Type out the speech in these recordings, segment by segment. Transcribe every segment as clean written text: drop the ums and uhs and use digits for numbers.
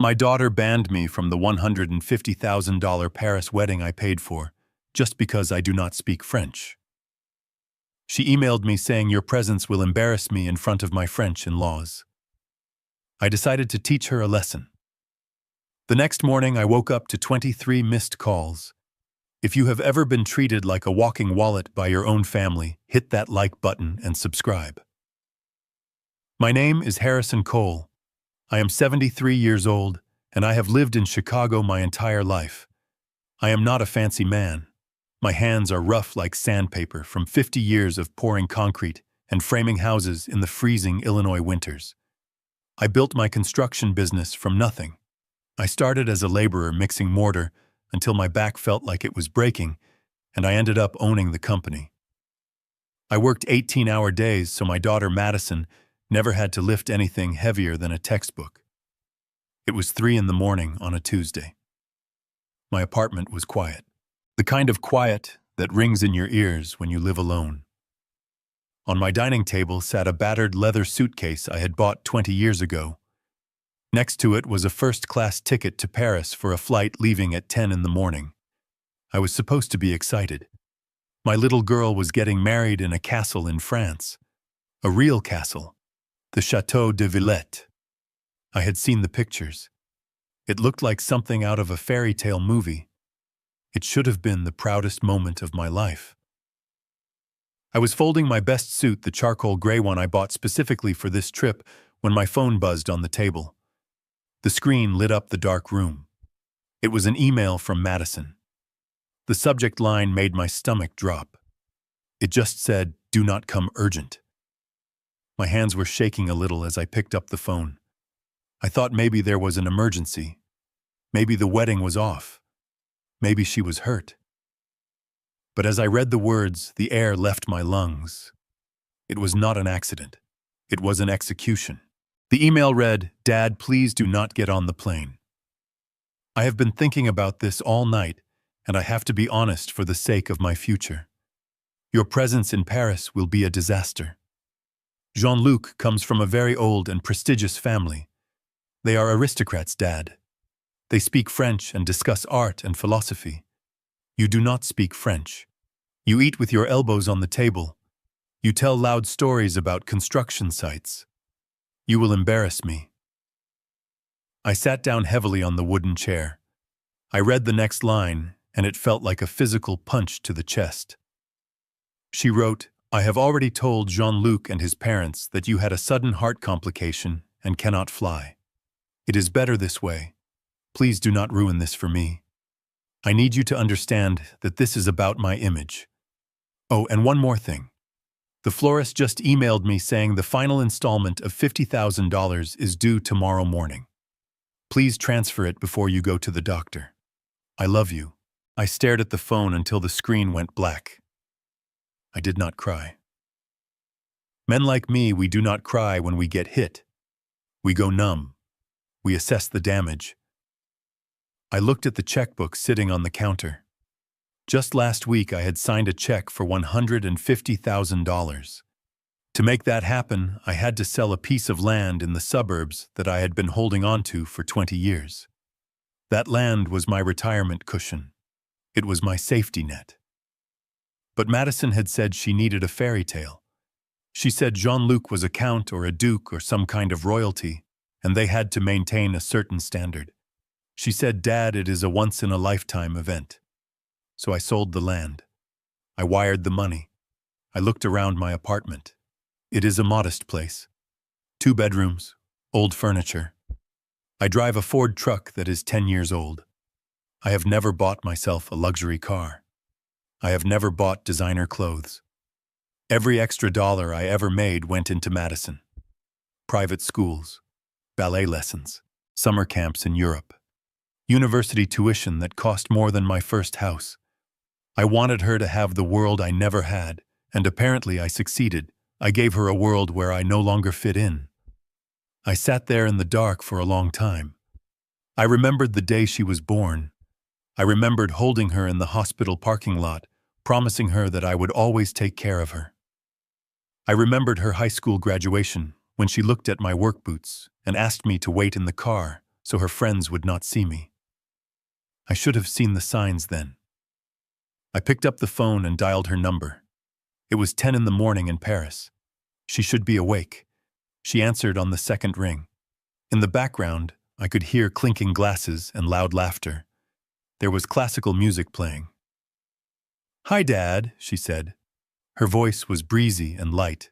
My daughter banned me from the $150,000 Paris wedding I paid for, just because I do not speak French. She emailed me saying your presence will embarrass me in front of my French in-laws. I decided to teach her a lesson. The next morning I woke up to 23 missed calls. If you have ever been treated like a walking wallet by your own family, hit that like button and subscribe. My name is Harrison Cole. I am 73 years old, and I have lived in Chicago my entire life. I am not a fancy man. My hands are rough like sandpaper from 50 years of pouring concrete and framing houses in the freezing Illinois winters. I built my construction business from nothing. I started as a laborer mixing mortar until my back felt like it was breaking, and I ended up owning the company. I worked 18-hour days so my daughter Madison never had to lift anything heavier than a textbook. It was 3 a.m. on a Tuesday. My apartment was quiet. The kind of quiet that rings in your ears when you live alone. On my dining table sat a battered leather suitcase I had bought 20 years ago. Next to it was a first-class ticket to Paris for a flight leaving at 10 a.m. I was supposed to be excited. My little girl was getting married in a castle in France. A real castle. The Château de Villette. I had seen the pictures. It looked like something out of a fairy tale movie. It should have been the proudest moment of my life. I was folding my best suit, the charcoal gray one I bought specifically for this trip, when my phone buzzed on the table. The screen lit up the dark room. It was an email from Madison. The subject line made my stomach drop. It just said, "Do not come urgent." My hands were shaking a little as I picked up the phone. I thought maybe there was an emergency. Maybe the wedding was off. Maybe she was hurt. But as I read the words, the air left my lungs. It was not an accident. It was an execution. The email read, "Dad, please do not get on the plane. I have been thinking about this all night, and I have to be honest for the sake of my future. Your presence in Paris will be a disaster. Jean-Luc comes from a very old and prestigious family. They are aristocrats, Dad. They speak French and discuss art and philosophy. You do not speak French. You eat with your elbows on the table. You tell loud stories about construction sites. You will embarrass me." I sat down heavily on the wooden chair. I read the next line, and it felt like a physical punch to the chest. She wrote, "I have already told Jean-Luc and his parents that you had a sudden heart complication and cannot fly. It is better this way. Please do not ruin this for me. I need you to understand that this is about my image. Oh, and one more thing. The florist just emailed me saying the final installment of $50,000 is due tomorrow morning. Please transfer it before you go to the doctor. I love you." I stared at the phone until the screen went black. I did not cry. Men like me, we do not cry when we get hit. We go numb. We assess the damage. I looked at the checkbook sitting on the counter. Just last week I had signed a check for $150,000. To make that happen, I had to sell a piece of land in the suburbs that I had been holding on to for 20 years. That land was my retirement cushion. It was my safety net. But Madison had said she needed a fairy tale. She said Jean-Luc was a count or a duke or some kind of royalty, and they had to maintain a certain standard. She said, "Dad, it is a once-in-a-lifetime event." So I sold the land. I wired the money. I looked around my apartment. It is a modest place. 2 bedrooms, old furniture. I drive a Ford truck that is 10 years old. I have never bought myself a luxury car. I have never bought designer clothes. Every extra dollar I ever made went into Madison. Private schools, ballet lessons, summer camps in Europe, university tuition that cost more than my first house. I wanted her to have the world I never had, and apparently I succeeded. I gave her a world where I no longer fit in. I sat there in the dark for a long time. I remembered the day she was born. I remembered holding her in the hospital parking lot, promising her that I would always take care of her. I remembered her high school graduation when she looked at my work boots and asked me to wait in the car so her friends would not see me. I should have seen the signs then. I picked up the phone and dialed her number. It was 10 in the morning in Paris. She should be awake. She answered on the second ring. In the background, I could hear clinking glasses and loud laughter. There was classical music playing. "Hi, Dad," she said. Her voice was breezy and light.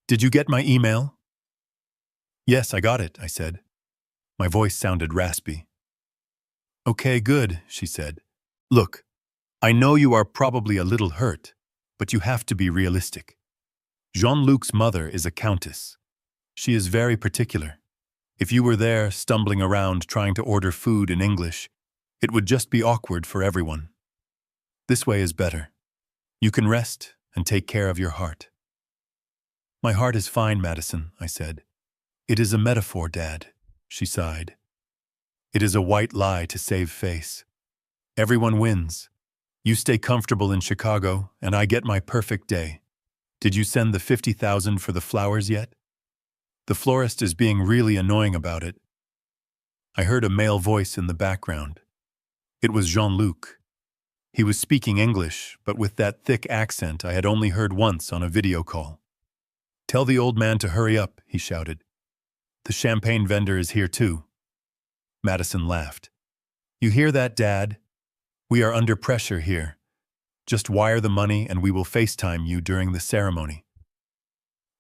"Did you get my email?" "Yes, I got it," I said. My voice sounded raspy. "Okay, good," she said. "Look, I know you are probably a little hurt, but you have to be realistic. Jean-Luc's mother is a countess. She is very particular. If you were there, stumbling around trying to order food in English, it would just be awkward for everyone. This way is better. You can rest and take care of your heart." "My heart is fine, Madison," I said. "It is a metaphor, Dad," she sighed. "It is a white lie to save face. Everyone wins. You stay comfortable in Chicago, and I get my perfect day. Did you send the $50,000 for the flowers yet? The florist is being really annoying about it." I heard a male voice in the background. It was Jean-Luc. He was speaking English, but with that thick accent I had only heard once on a video call. "Tell the old man to hurry up," he shouted. "The champagne vendor is here too." Madison laughed. "You hear that, Dad? We are under pressure here. Just wire the money and we will FaceTime you during the ceremony."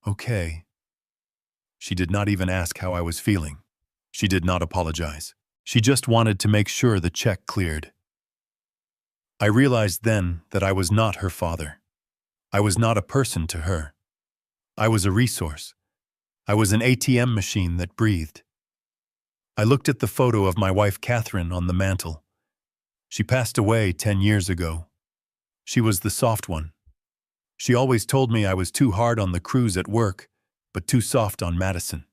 "Okay." She did not even ask how I was feeling. She did not apologize. She just wanted to make sure the check cleared. I realized then that I was not her father. I was not a person to her. I was a resource. I was an ATM machine that breathed. I looked at the photo of my wife Catherine on the mantel. She passed away 10 years ago. She was the soft one. She always told me I was too hard on the crews at work, but too soft on Madison.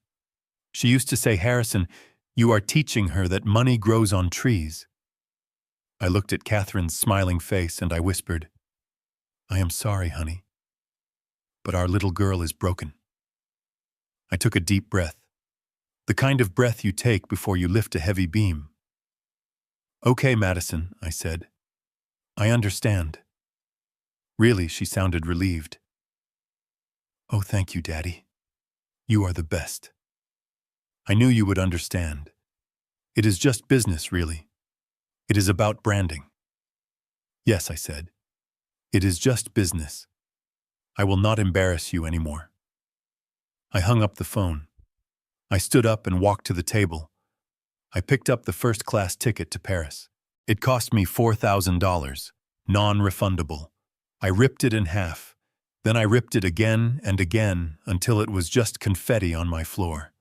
She used to say, "Harrison, you are teaching her that money grows on trees." I looked at Catherine's smiling face and I whispered, "I am sorry, honey, but our little girl is broken." I took a deep breath, the kind of breath you take before you lift a heavy beam. "Okay, Madison," I said. "I understand." Really, she sounded relieved. "Oh, thank you, Daddy. You are the best. I knew you would understand. It is just business, really. It is about branding." "Yes," I said. "It is just business. I will not embarrass you anymore." I hung up the phone. I stood up and walked to the table. I picked up the first-class ticket to Paris. It cost me $4,000, non-refundable. I ripped it in half. Then I ripped it again and again until it was just confetti on my floor.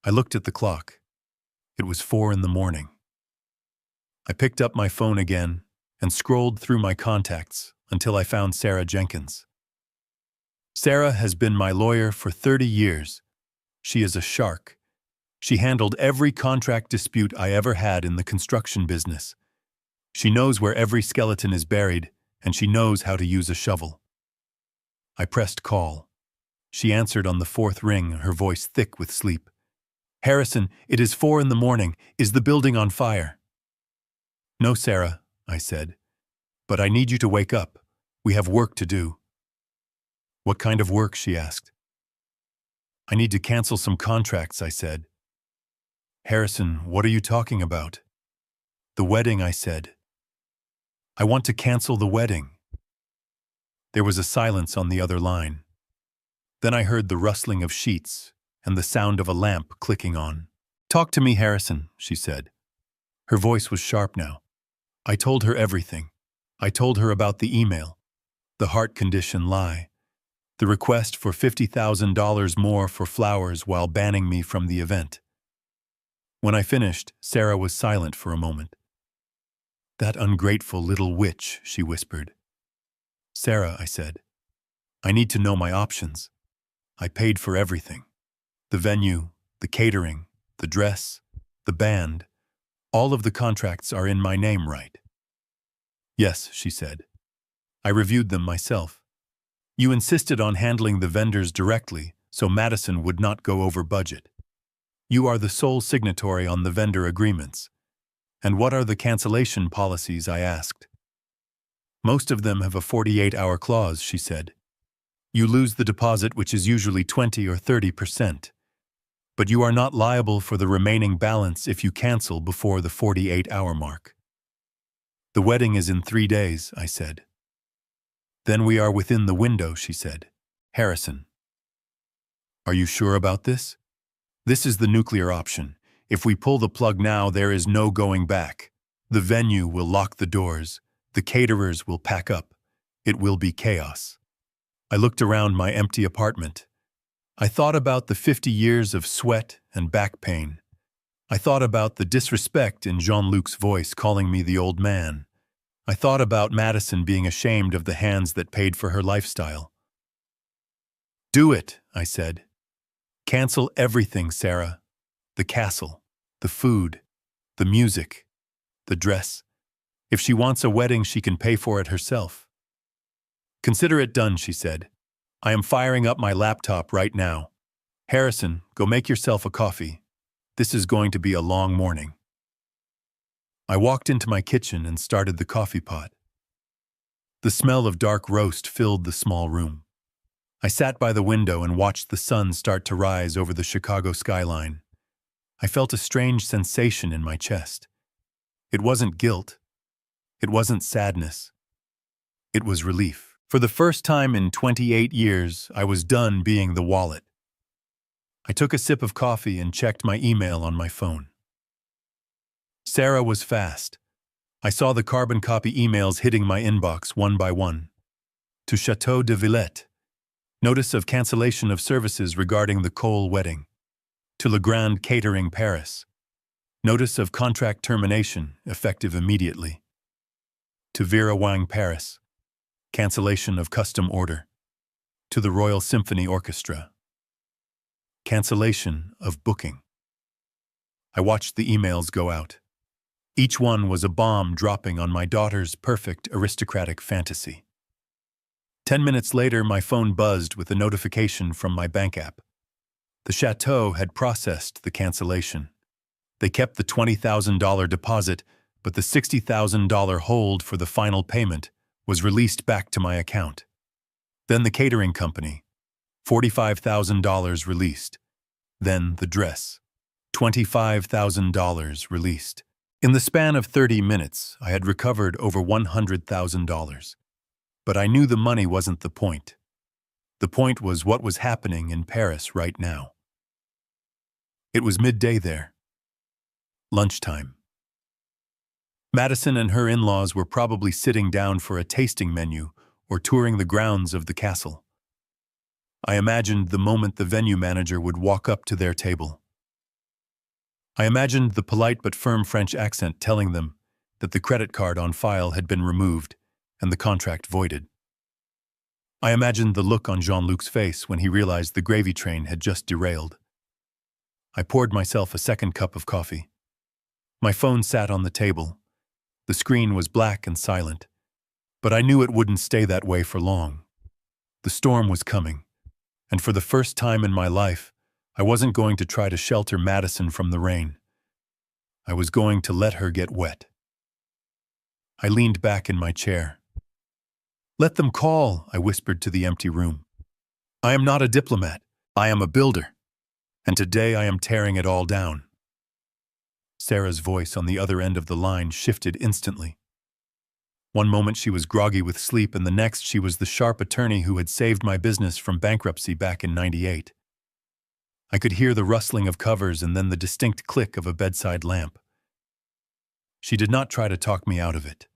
I looked at the clock. It was 4 in the morning. I picked up my phone again and scrolled through my contacts until I found Sarah Jenkins. Sarah has been my lawyer for 30 years. She is a shark. She handled every contract dispute I ever had in the construction business. She knows where every skeleton is buried, and she knows how to use a shovel. I pressed call. She answered on the 4th ring, her voice thick with sleep. "Harrison, it is 4 in the morning. Is the building on fire?" "No, Sarah," I said. "But I need you to wake up. We have work to do." "What kind of work?" she asked. "I need to cancel some contracts," I said. "Harrison, what are you talking about?" "The wedding," I said. "I want to cancel the wedding." There was a silence on the other line. Then I heard the rustling of sheets and the sound of a lamp clicking on. "Talk to me, Harrison," she said. Her voice was sharp now. I told her everything. I told her about the email, the heart condition lie, the request for $50,000 more for flowers while banning me from the event. When I finished, Sarah was silent for a moment. "That ungrateful little witch," she whispered. "Sarah," I said, "I need to know my options. I paid for everything. The venue, the catering, the dress, the band. All of the contracts are in my name, right?" "Yes," she said. "I reviewed them myself. You insisted on handling the vendors directly, so Madison would not go over budget. You are the sole signatory on the vendor agreements. And what are the cancellation policies, I asked. Most of them have a 48-hour clause, she said. You lose the deposit, which is usually 20 or 30%. But you are not liable for the remaining balance if you cancel before the 48-hour mark. The wedding is in 3 days, I said. Then we are within the window, she said. Harrison. Are you sure about this? This is the nuclear option. If we pull the plug now, there is no going back. The venue will lock the doors. The caterers will pack up. It will be chaos. I looked around my empty apartment. I thought about the 50 years of sweat and back pain. I thought about the disrespect in Jean-Luc's voice calling me the old man. I thought about Madison being ashamed of the hands that paid for her lifestyle. Do it, I said. Cancel everything, Sarah. The castle, the food, the music, the dress. If she wants a wedding, she can pay for it herself. Consider it done, she said. I am firing up my laptop right now. Harrison, go make yourself a coffee. This is going to be a long morning. I walked into my kitchen and started the coffee pot. The smell of dark roast filled the small room. I sat by the window and watched the sun start to rise over the Chicago skyline. I felt a strange sensation in my chest. It wasn't guilt. It wasn't sadness. It was relief. For the first time in 28 years, I was done being the wallet. I took a sip of coffee and checked my email on my phone. Sarah was fast. I saw the carbon copy emails hitting my inbox one by one. To Chateau de Villette. Notice of cancellation of services regarding the Cole wedding. To Le Grand Catering Paris. Notice of contract termination, effective immediately. To Vera Wang Paris. Cancellation of custom order. To the Royal Symphony Orchestra. Cancellation of booking. I watched the emails go out. Each one was a bomb dropping on my daughter's perfect aristocratic fantasy. 10 minutes later, my phone buzzed with a notification from my bank app. The chateau had processed the cancellation. They kept the $20,000 deposit, but the $60,000 hold for the final payment was released back to my account. Then the catering company, $45,000 released. Then the dress, $25,000 released. In the span of 30 minutes, I had recovered over $100,000. But I knew the money wasn't the point. The point was what was happening in Paris right now. It was midday there. Lunchtime. Madison and her in-laws were probably sitting down for a tasting menu or touring the grounds of the castle. I imagined the moment the venue manager would walk up to their table. I imagined the polite but firm French accent telling them that the credit card on file had been removed and the contract voided. I imagined the look on Jean-Luc's face when he realized the gravy train had just derailed. I poured myself a second cup of coffee. My phone sat on the table. The screen was black and silent, but I knew it wouldn't stay that way for long. The storm was coming, and for the first time in my life, I wasn't going to try to shelter Madison from the rain. I was going to let her get wet. I leaned back in my chair. Let them call, I whispered to the empty room. I am not a diplomat. I am a builder. And today I am tearing it all down. Sarah's voice on the other end of the line shifted instantly. One moment she was groggy with sleep, and the next she was the sharp attorney who had saved my business from bankruptcy back in '98. I could hear the rustling of covers and then the distinct click of a bedside lamp. She did not try to talk me out of it.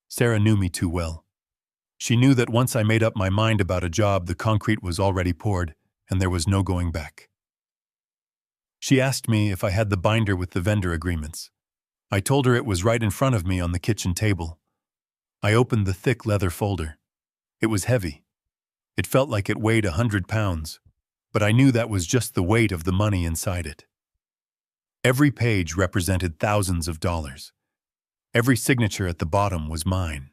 Sarah knew me too well. She knew that once I made up my mind about a job, the concrete was already poured, and there was no going back. She asked me if I had the binder with the vendor agreements. I told her it was right in front of me on the kitchen table. I opened the thick leather folder. It was heavy. It felt like it weighed 100 pounds, but I knew that was just the weight of the money inside it. Every page represented thousands of dollars. Every signature at the bottom was mine.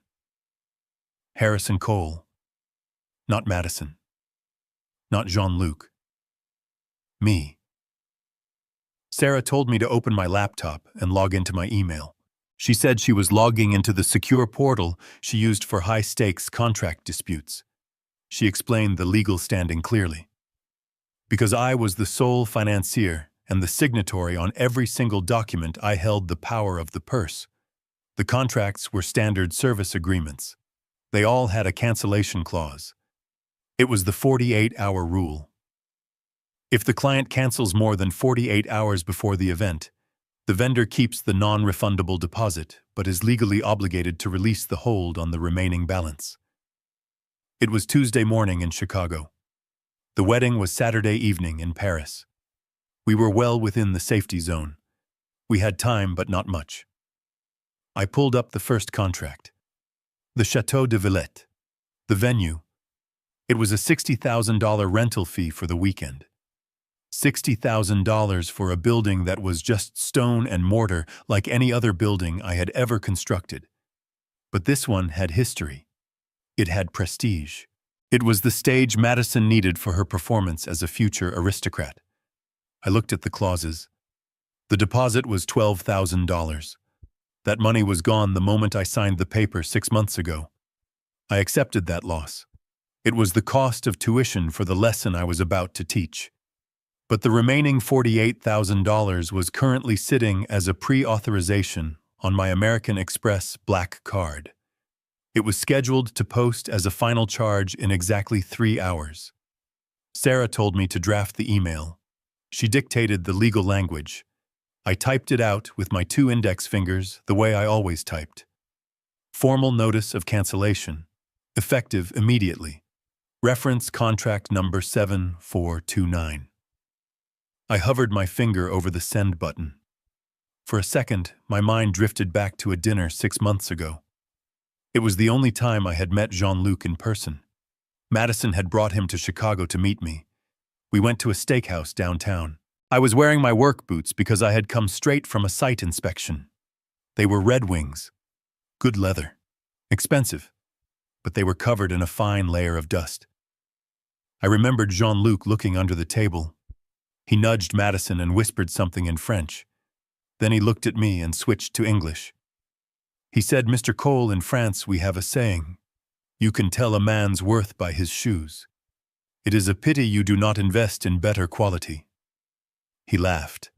Harrison Cole. Not Madison. Not Jean-Luc. Me. Sarah told me to open my laptop and log into my email. She said she was logging into the secure portal she used for high-stakes contract disputes. She explained the legal standing clearly. Because I was the sole financier and the signatory on every single document, I held the power of the purse. The contracts were standard service agreements. They all had a cancellation clause. It was the 48-hour rule. If the client cancels more than 48 hours before the event, the vendor keeps the non-refundable deposit but is legally obligated to release the hold on the remaining balance. It was Tuesday morning in Chicago. The wedding was Saturday evening in Paris. We were well within the safety zone. We had time, but not much. I pulled up the first contract. The Château de Villette. The venue. It was a $60,000 rental fee for the weekend. $60,000 for a building that was just stone and mortar like any other building I had ever constructed. But this one had history. It had prestige. It was the stage Madison needed for her performance as a future aristocrat. I looked at the clauses. The deposit was $12,000. That money was gone the moment I signed the paper 6 months ago. I accepted that loss. It was the cost of tuition for the lesson I was about to teach. But the remaining $48,000 was currently sitting as a pre-authorization on my American Express black card. It was scheduled to post as a final charge in exactly 3 hours. Sarah told me to draft the email. She dictated the legal language. I typed it out with my 2 index fingers the way I always typed. Formal notice of cancellation. Effective immediately. Reference contract number 7429. I hovered my finger over the send button. For a second, my mind drifted back to a dinner 6 months ago. It was the only time I had met Jean-Luc in person. Madison had brought him to Chicago to meet me. We went to a steakhouse downtown. I was wearing my work boots because I had come straight from a site inspection. They were Red Wings. Good leather. Expensive. But they were covered in a fine layer of dust. I remembered Jean-Luc looking under the table. He nudged Madison and whispered something in French. Then he looked at me and switched to English. He said, "Mr. Cole, in France we have a saying, you can tell a man's worth by his shoes. It is a pity you do not invest in better quality." He laughed.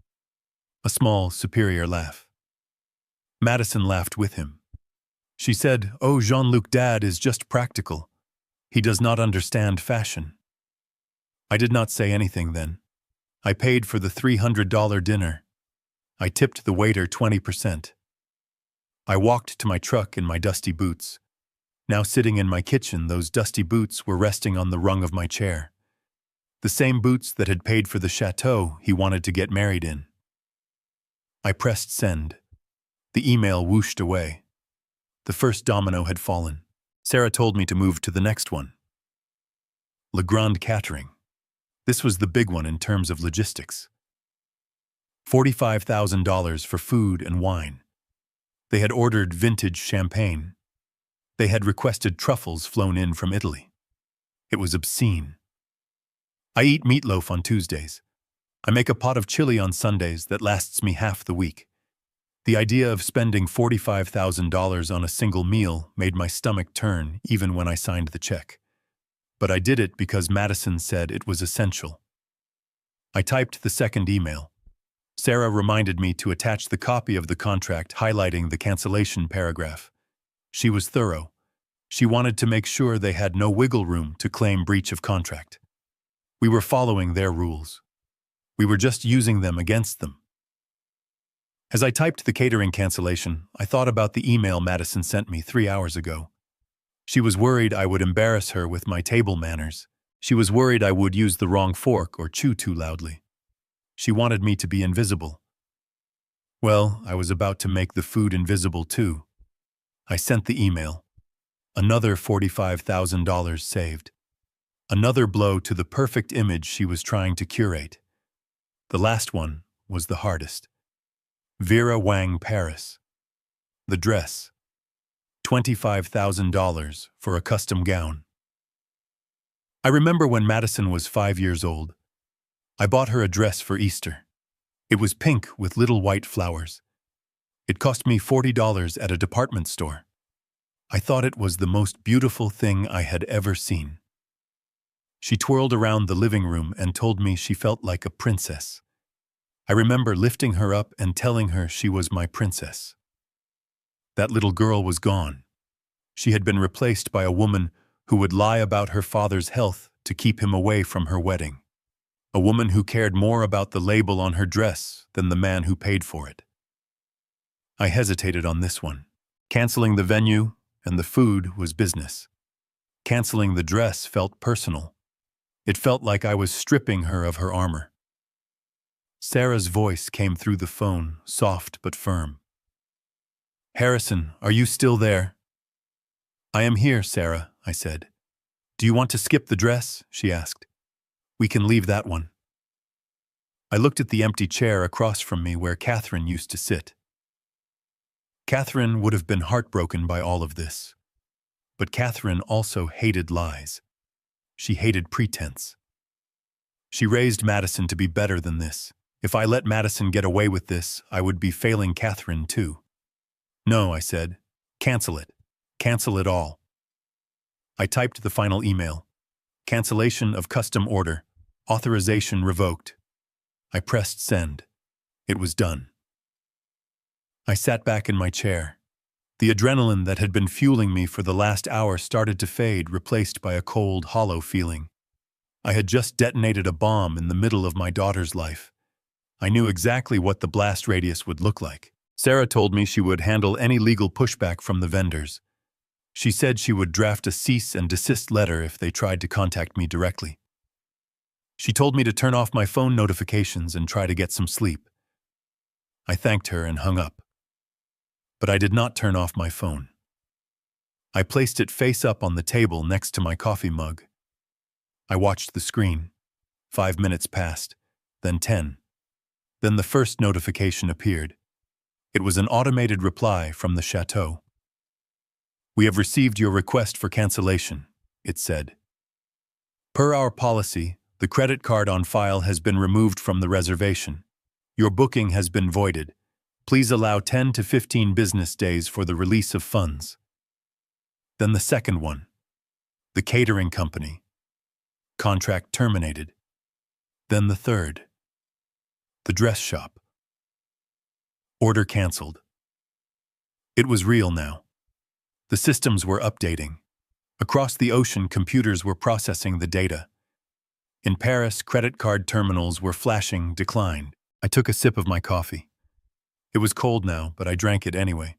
A small, superior laugh. Madison laughed with him. She said, "Oh, Jean-Luc, Dad is just practical. He does not understand fashion." I did not say anything then. I paid for the $300 dinner. I tipped the waiter 20%. I walked to my truck in my dusty boots. Now sitting in my kitchen, those dusty boots were resting on the rung of my chair. The same boots that had paid for the chateau he wanted to get married in. I pressed send. The email whooshed away. The first domino had fallen. Sarah told me to move to the next one. Le Grand Catering. This was the big one in terms of logistics. $45,000 for food and wine. They had ordered vintage champagne. They had requested truffles flown in from Italy. It was obscene. I eat meatloaf on Tuesdays. I make a pot of chili on Sundays that lasts me half the week. The idea of spending $45,000 on a single meal made my stomach turn even when I signed the check. But I did it because Madison said it was essential. I typed the second email. Sarah reminded me to attach the copy of the contract highlighting the cancellation paragraph. She was thorough. She wanted to make sure they had no wiggle room to claim breach of contract. We were following their rules. We were just using them against them. As I typed the catering cancellation, I thought about the email Madison sent me 3 hours ago. She was worried I would embarrass her with my table manners. She was worried I would use the wrong fork or chew too loudly. She wanted me to be invisible. Well, I was about to make the food invisible too. I sent the email. Another $45,000 saved. Another blow to the perfect image she was trying to curate. The last one was the hardest. Vera Wang, Paris. The dress. $25,000 for a custom gown. I remember when Madison was 5 years old. I bought her a dress for Easter. It was pink with little white flowers. It cost me $40 at a department store. I thought it was the most beautiful thing I had ever seen. She twirled around the living room and told me she felt like a princess. I remember lifting her up and telling her she was my princess. That little girl was gone. She had been replaced by a woman who would lie about her father's health to keep him away from her wedding. A woman who cared more about the label on her dress than the man who paid for it. I hesitated on this one. Canceling the venue and the food was business. Canceling the dress felt personal. It felt like I was stripping her of her armor. Sarah's voice came through the phone, soft but firm. "Harrison, are you still there?" "I am here, Sarah," I said. "Do you want to skip the dress?" she asked. "We can leave that one." I looked at the empty chair across from me where Catherine used to sit. Catherine would have been heartbroken by all of this. But Catherine also hated lies. She hated pretense. She raised Madison to be better than this. If I let Madison get away with this, I would be failing Catherine too. "No," I said. "Cancel it. Cancel it all." I typed the final email. Cancellation of custom order. Authorization revoked. I pressed send. It was done. I sat back in my chair. The adrenaline that had been fueling me for the last hour started to fade, replaced by a cold, hollow feeling. I had just detonated a bomb in the middle of my daughter's life. I knew exactly what the blast radius would look like. Sarah told me she would handle any legal pushback from the vendors. She said she would draft a cease and desist letter if they tried to contact me directly. She told me to turn off my phone notifications and try to get some sleep. I thanked her and hung up. But I did not turn off my phone. I placed it face up on the table next to my coffee mug. I watched the screen. 5 minutes passed, then 10. Then the first notification appeared. It was an automated reply from the chateau. "We have received your request for cancellation," it said. "Per our policy, the credit card on file has been removed from the reservation. Your booking has been voided. Please allow 10 to 15 business days for the release of funds." Then the second one. The catering company. Contract terminated. Then the third. The dress shop. Order canceled. It was real now. The systems were updating. Across the ocean, computers were processing the data. In Paris, credit card terminals were flashing declined. I took a sip of my coffee. It was cold now, but I drank it anyway.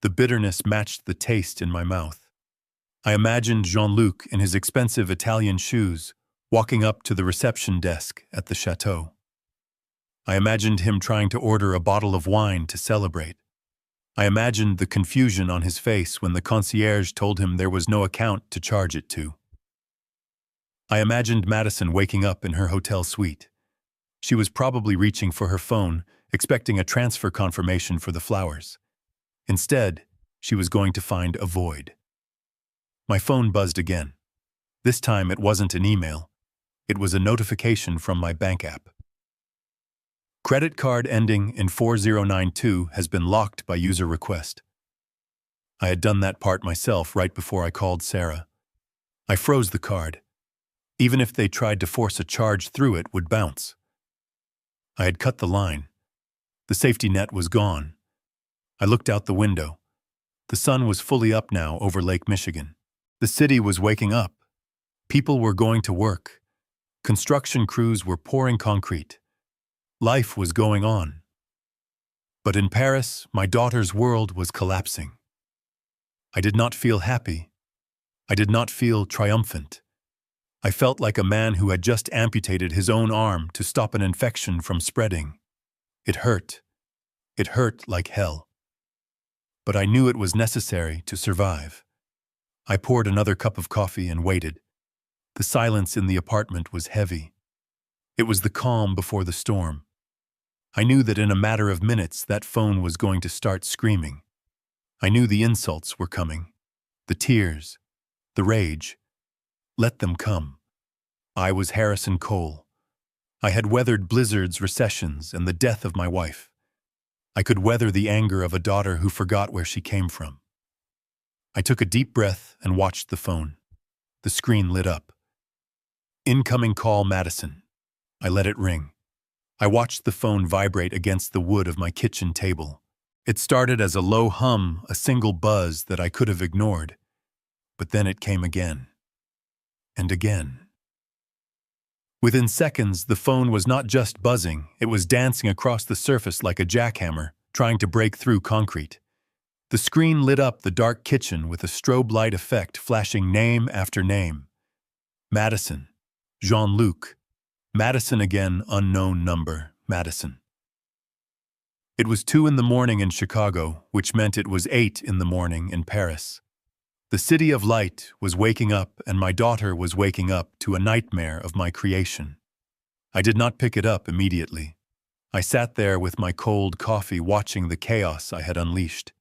The bitterness matched the taste in my mouth. I imagined Jean-Luc in his expensive Italian shoes, walking up to the reception desk at the chateau. I imagined him trying to order a bottle of wine to celebrate. I imagined the confusion on his face when the concierge told him there was no account to charge it to. I imagined Madison waking up in her hotel suite. She was probably reaching for her phone, expecting a transfer confirmation for the flowers. Instead, she was going to find a void. My phone buzzed again. This time it wasn't an email. It was a notification from my bank app. Credit card ending in 4092 has been locked by user request. I had done that part myself right before I called Sarah. I froze the card. Even if they tried to force a charge through, it would bounce. I had cut the line. The safety net was gone. I looked out the window. The sun was fully up now over Lake Michigan. The city was waking up. People were going to work. Construction crews were pouring concrete. Life was going on. But in Paris, my daughter's world was collapsing. I did not feel happy. I did not feel triumphant. I felt like a man who had just amputated his own arm to stop an infection from spreading. It hurt. It hurt like hell. But I knew it was necessary to survive. I poured another cup of coffee and waited. The silence in the apartment was heavy. It was the calm before the storm. I knew that in a matter of minutes that phone was going to start screaming. I knew the insults were coming. The tears. The rage. Let them come. I was Harrison Cole. I had weathered blizzards, recessions, and the death of my wife. I could weather the anger of a daughter who forgot where she came from. I took a deep breath and watched the phone. The screen lit up. Incoming call, Madison. I let it ring. I watched the phone vibrate against the wood of my kitchen table. It started as a low hum, a single buzz that I could have ignored. But then it came again. And again. Within seconds, the phone was not just buzzing, it was dancing across the surface like a jackhammer, trying to break through concrete. The screen lit up the dark kitchen with a strobe light effect flashing name after name. Madison. Jean-Luc. Madison again, unknown number, Madison. It was 2 a.m. in Chicago, which meant it was 8 a.m. in Paris. The city of light was waking up, and my daughter was waking up to a nightmare of my creation. I did not pick it up immediately. I sat there with my cold coffee watching the chaos I had unleashed.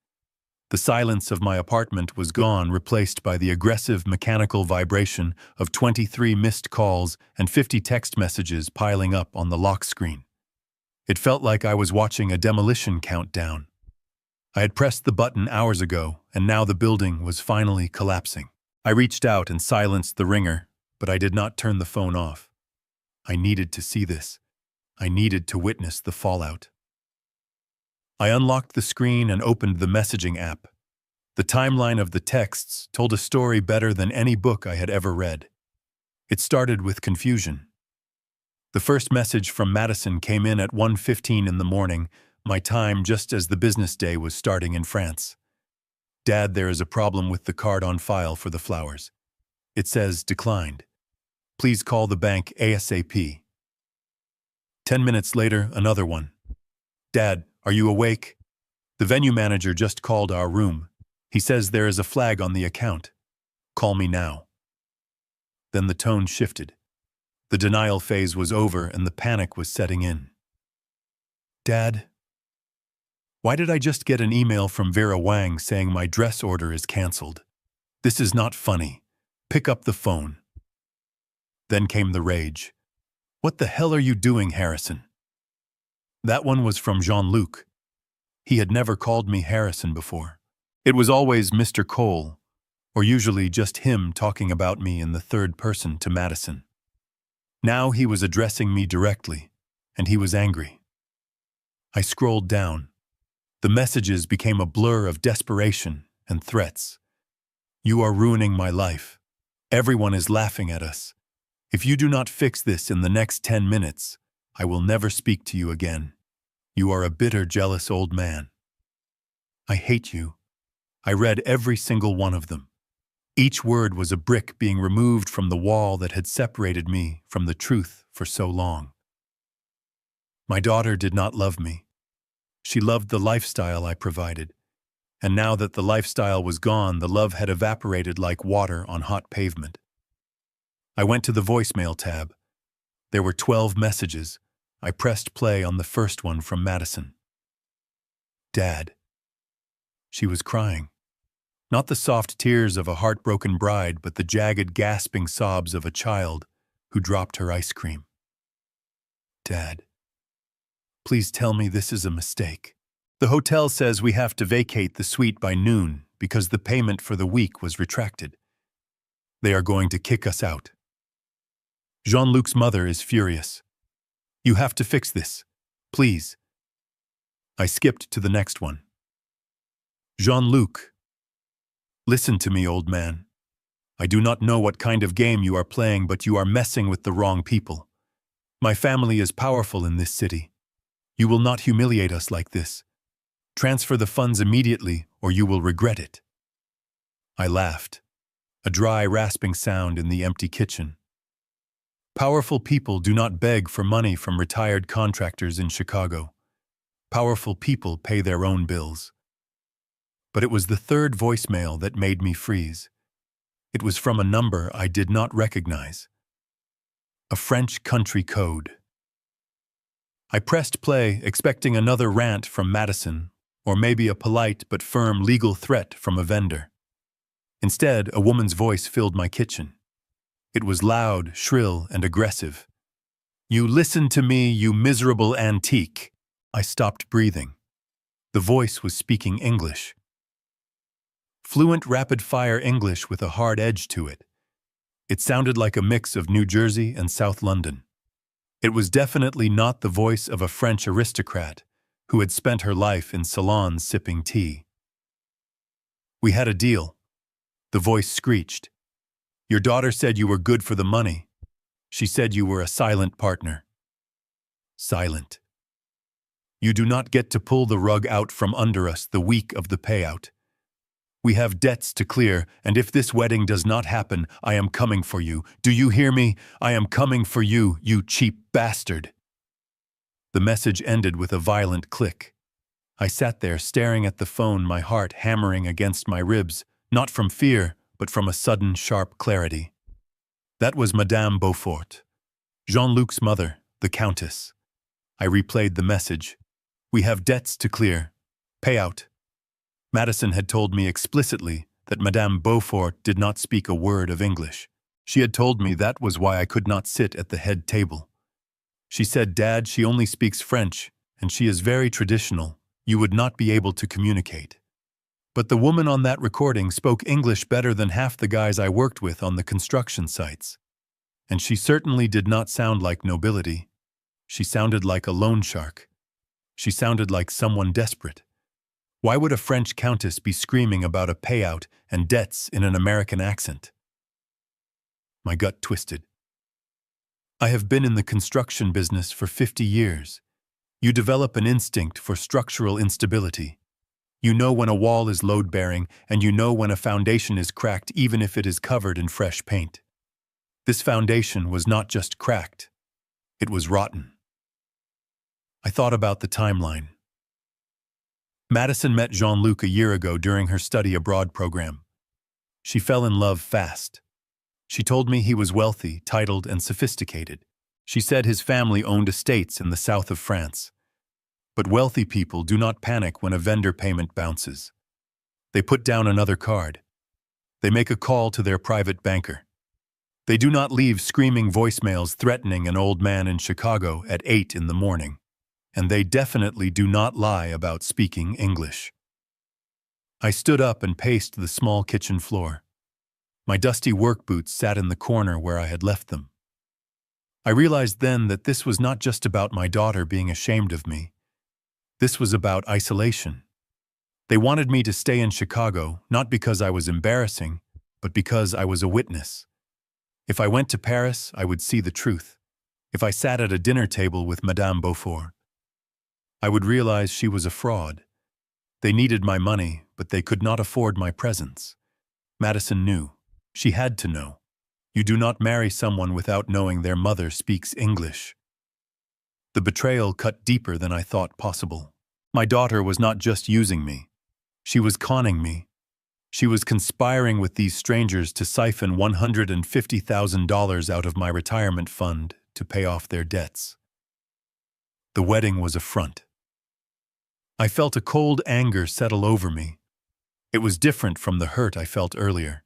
The silence of my apartment was gone, replaced by the aggressive mechanical vibration of 23 missed calls and 50 text messages piling up on the lock screen. It felt like I was watching a demolition countdown. I had pressed the button hours ago, and now the building was finally collapsing. I reached out and silenced the ringer, but I did not turn the phone off. I needed to see this. I needed to witness the fallout. I unlocked the screen and opened the messaging app. The timeline of the texts told a story better than any book I had ever read. It started with confusion. The first message from Madison came in at 1:15 in the morning, my time just as the business day was starting in France. Dad, there is a problem with the card on file for the flowers. It says declined. Please call the bank ASAP. 10 minutes later, another one. Dad, are you awake? The venue manager just called our room. He says there is a flag on the account. Call me now. Then the tone shifted. The denial phase was over and the panic was setting in. Dad, why did I just get an email from Vera Wang saying my dress order is canceled? This is not funny. Pick up the phone. Then came the rage. What the hell are you doing, Harrison? That one was from Jean-Luc. He had never called me Harrison before. It was always Mr. Cole, or usually just him talking about me in the third person to Madison. Now he was addressing me directly, and he was angry. I scrolled down. The messages became a blur of desperation and threats. You are ruining my life. Everyone is laughing at us. If you do not fix this in the next 10 minutes, I will never speak to you again. You are a bitter, jealous old man. I hate you. I read every single one of them. Each word was a brick being removed from the wall that had separated me from the truth for so long. My daughter did not love me. She loved the lifestyle I provided. And now that the lifestyle was gone, the love had evaporated like water on hot pavement. I went to the voicemail tab. There were 12 messages. I pressed play on the first one from Madison. Dad. She was crying. Not the soft tears of a heartbroken bride, but the jagged, gasping sobs of a child who dropped her ice cream. Dad. Please tell me this is a mistake. The hotel says we have to vacate the suite by noon because the payment for the week was retracted. They are going to kick us out. Jean-Luc's mother is furious. You have to fix this. Please. I skipped to the next one. Jean-Luc. Listen to me, old man. I do not know what kind of game you are playing, but you are messing with the wrong people. My family is powerful in this city. You will not humiliate us like this. Transfer the funds immediately, or you will regret it. I laughed. A dry, rasping sound in the empty kitchen. Powerful people do not beg for money from retired contractors in Chicago. Powerful people pay their own bills. But it was the third voicemail that made me freeze. It was from a number I did not recognize. A French country code. I pressed play, expecting another rant from Madison, or maybe a polite but firm legal threat from a vendor. Instead, a woman's voice filled my kitchen. It was loud, shrill, and aggressive. You listen to me, you miserable antique. I stopped breathing. The voice was speaking English. Fluent, rapid-fire English with a hard edge to it. It sounded like a mix of New Jersey and South London. It was definitely not the voice of a French aristocrat who had spent her life in salons sipping tea. We had a deal. The voice screeched. Your daughter said you were good for the money. She said you were a silent partner. Silent. You do not get to pull the rug out from under us the week of the payout. We have debts to clear, and if this wedding does not happen, I am coming for you. Do you hear me? I am coming for you, you cheap bastard. The message ended with a violent click. I sat there staring at the phone, my heart hammering against my ribs, not from fear, but from a sudden sharp clarity. That was Madame Beaufort, Jean-Luc's mother, the Countess. I replayed the message. We have debts to clear. Payout. Madison had told me explicitly that Madame Beaufort did not speak a word of English. She had told me that was why I could not sit at the head table. She said, Dad, she only speaks French, and she is very traditional. You would not be able to communicate. But the woman on that recording spoke English better than half the guys I worked with on the construction sites. And she certainly did not sound like nobility. She sounded like a loan shark. She sounded like someone desperate. Why would a French countess be screaming about a payout and debts in an American accent? My gut twisted. I have been in the construction business for 50 years. You develop an instinct for structural instability. You know when a wall is load-bearing, and you know when a foundation is cracked even if it is covered in fresh paint. This foundation was not just cracked. It was rotten. I thought about the timeline. Madison met Jean-Luc a year ago during her study abroad program. She fell in love fast. She told me he was wealthy, titled, and sophisticated. She said his family owned estates in the south of France. But wealthy people do not panic when a vendor payment bounces. They put down another card. They make a call to their private banker. They do not leave screaming voicemails threatening an old man in Chicago at 8 in the morning. And they definitely do not lie about speaking English. I stood up and paced the small kitchen floor. My dusty work boots sat in the corner where I had left them. I realized then that this was not just about my daughter being ashamed of me. This was about isolation. They wanted me to stay in Chicago, not because I was embarrassing, but because I was a witness. If I went to Paris, I would see the truth. If I sat at a dinner table with Madame Beaufort, I would realize she was a fraud. They needed my money, but they could not afford my presence. Madison knew. She had to know. You do not marry someone without knowing their mother speaks English. The betrayal cut deeper than I thought possible. My daughter was not just using me. She was conning me. She was conspiring with these strangers to siphon $150,000 out of my retirement fund to pay off their debts. The wedding was a front. I felt a cold anger settle over me. It was different from the hurt I felt earlier.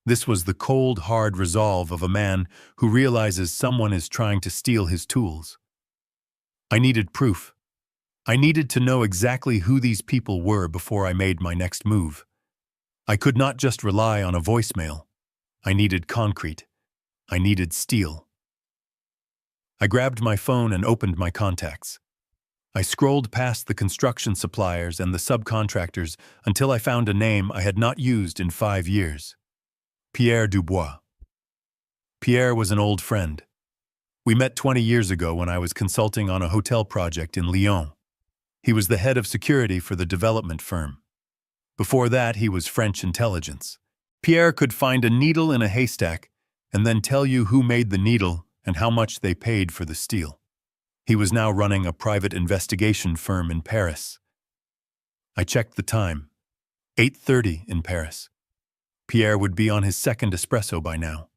This was the cold, hard resolve of a man who realizes someone is trying to steal his tools. I needed proof. I needed to know exactly who these people were before I made my next move. I could not just rely on a voicemail. I needed concrete. I needed steel. I grabbed my phone and opened my contacts. I scrolled past the construction suppliers and the subcontractors until I found a name I had not used in 5 years. Pierre Dubois. Pierre was an old friend. We met 20 years ago when I was consulting on a hotel project in Lyon. He was the head of security for the development firm. Before that, he was French intelligence. Pierre could find a needle in a haystack and then tell you who made the needle and how much they paid for the steel. He was now running a private investigation firm in Paris. I checked the time. 8:30 in Paris. Pierre would be on his second espresso by now.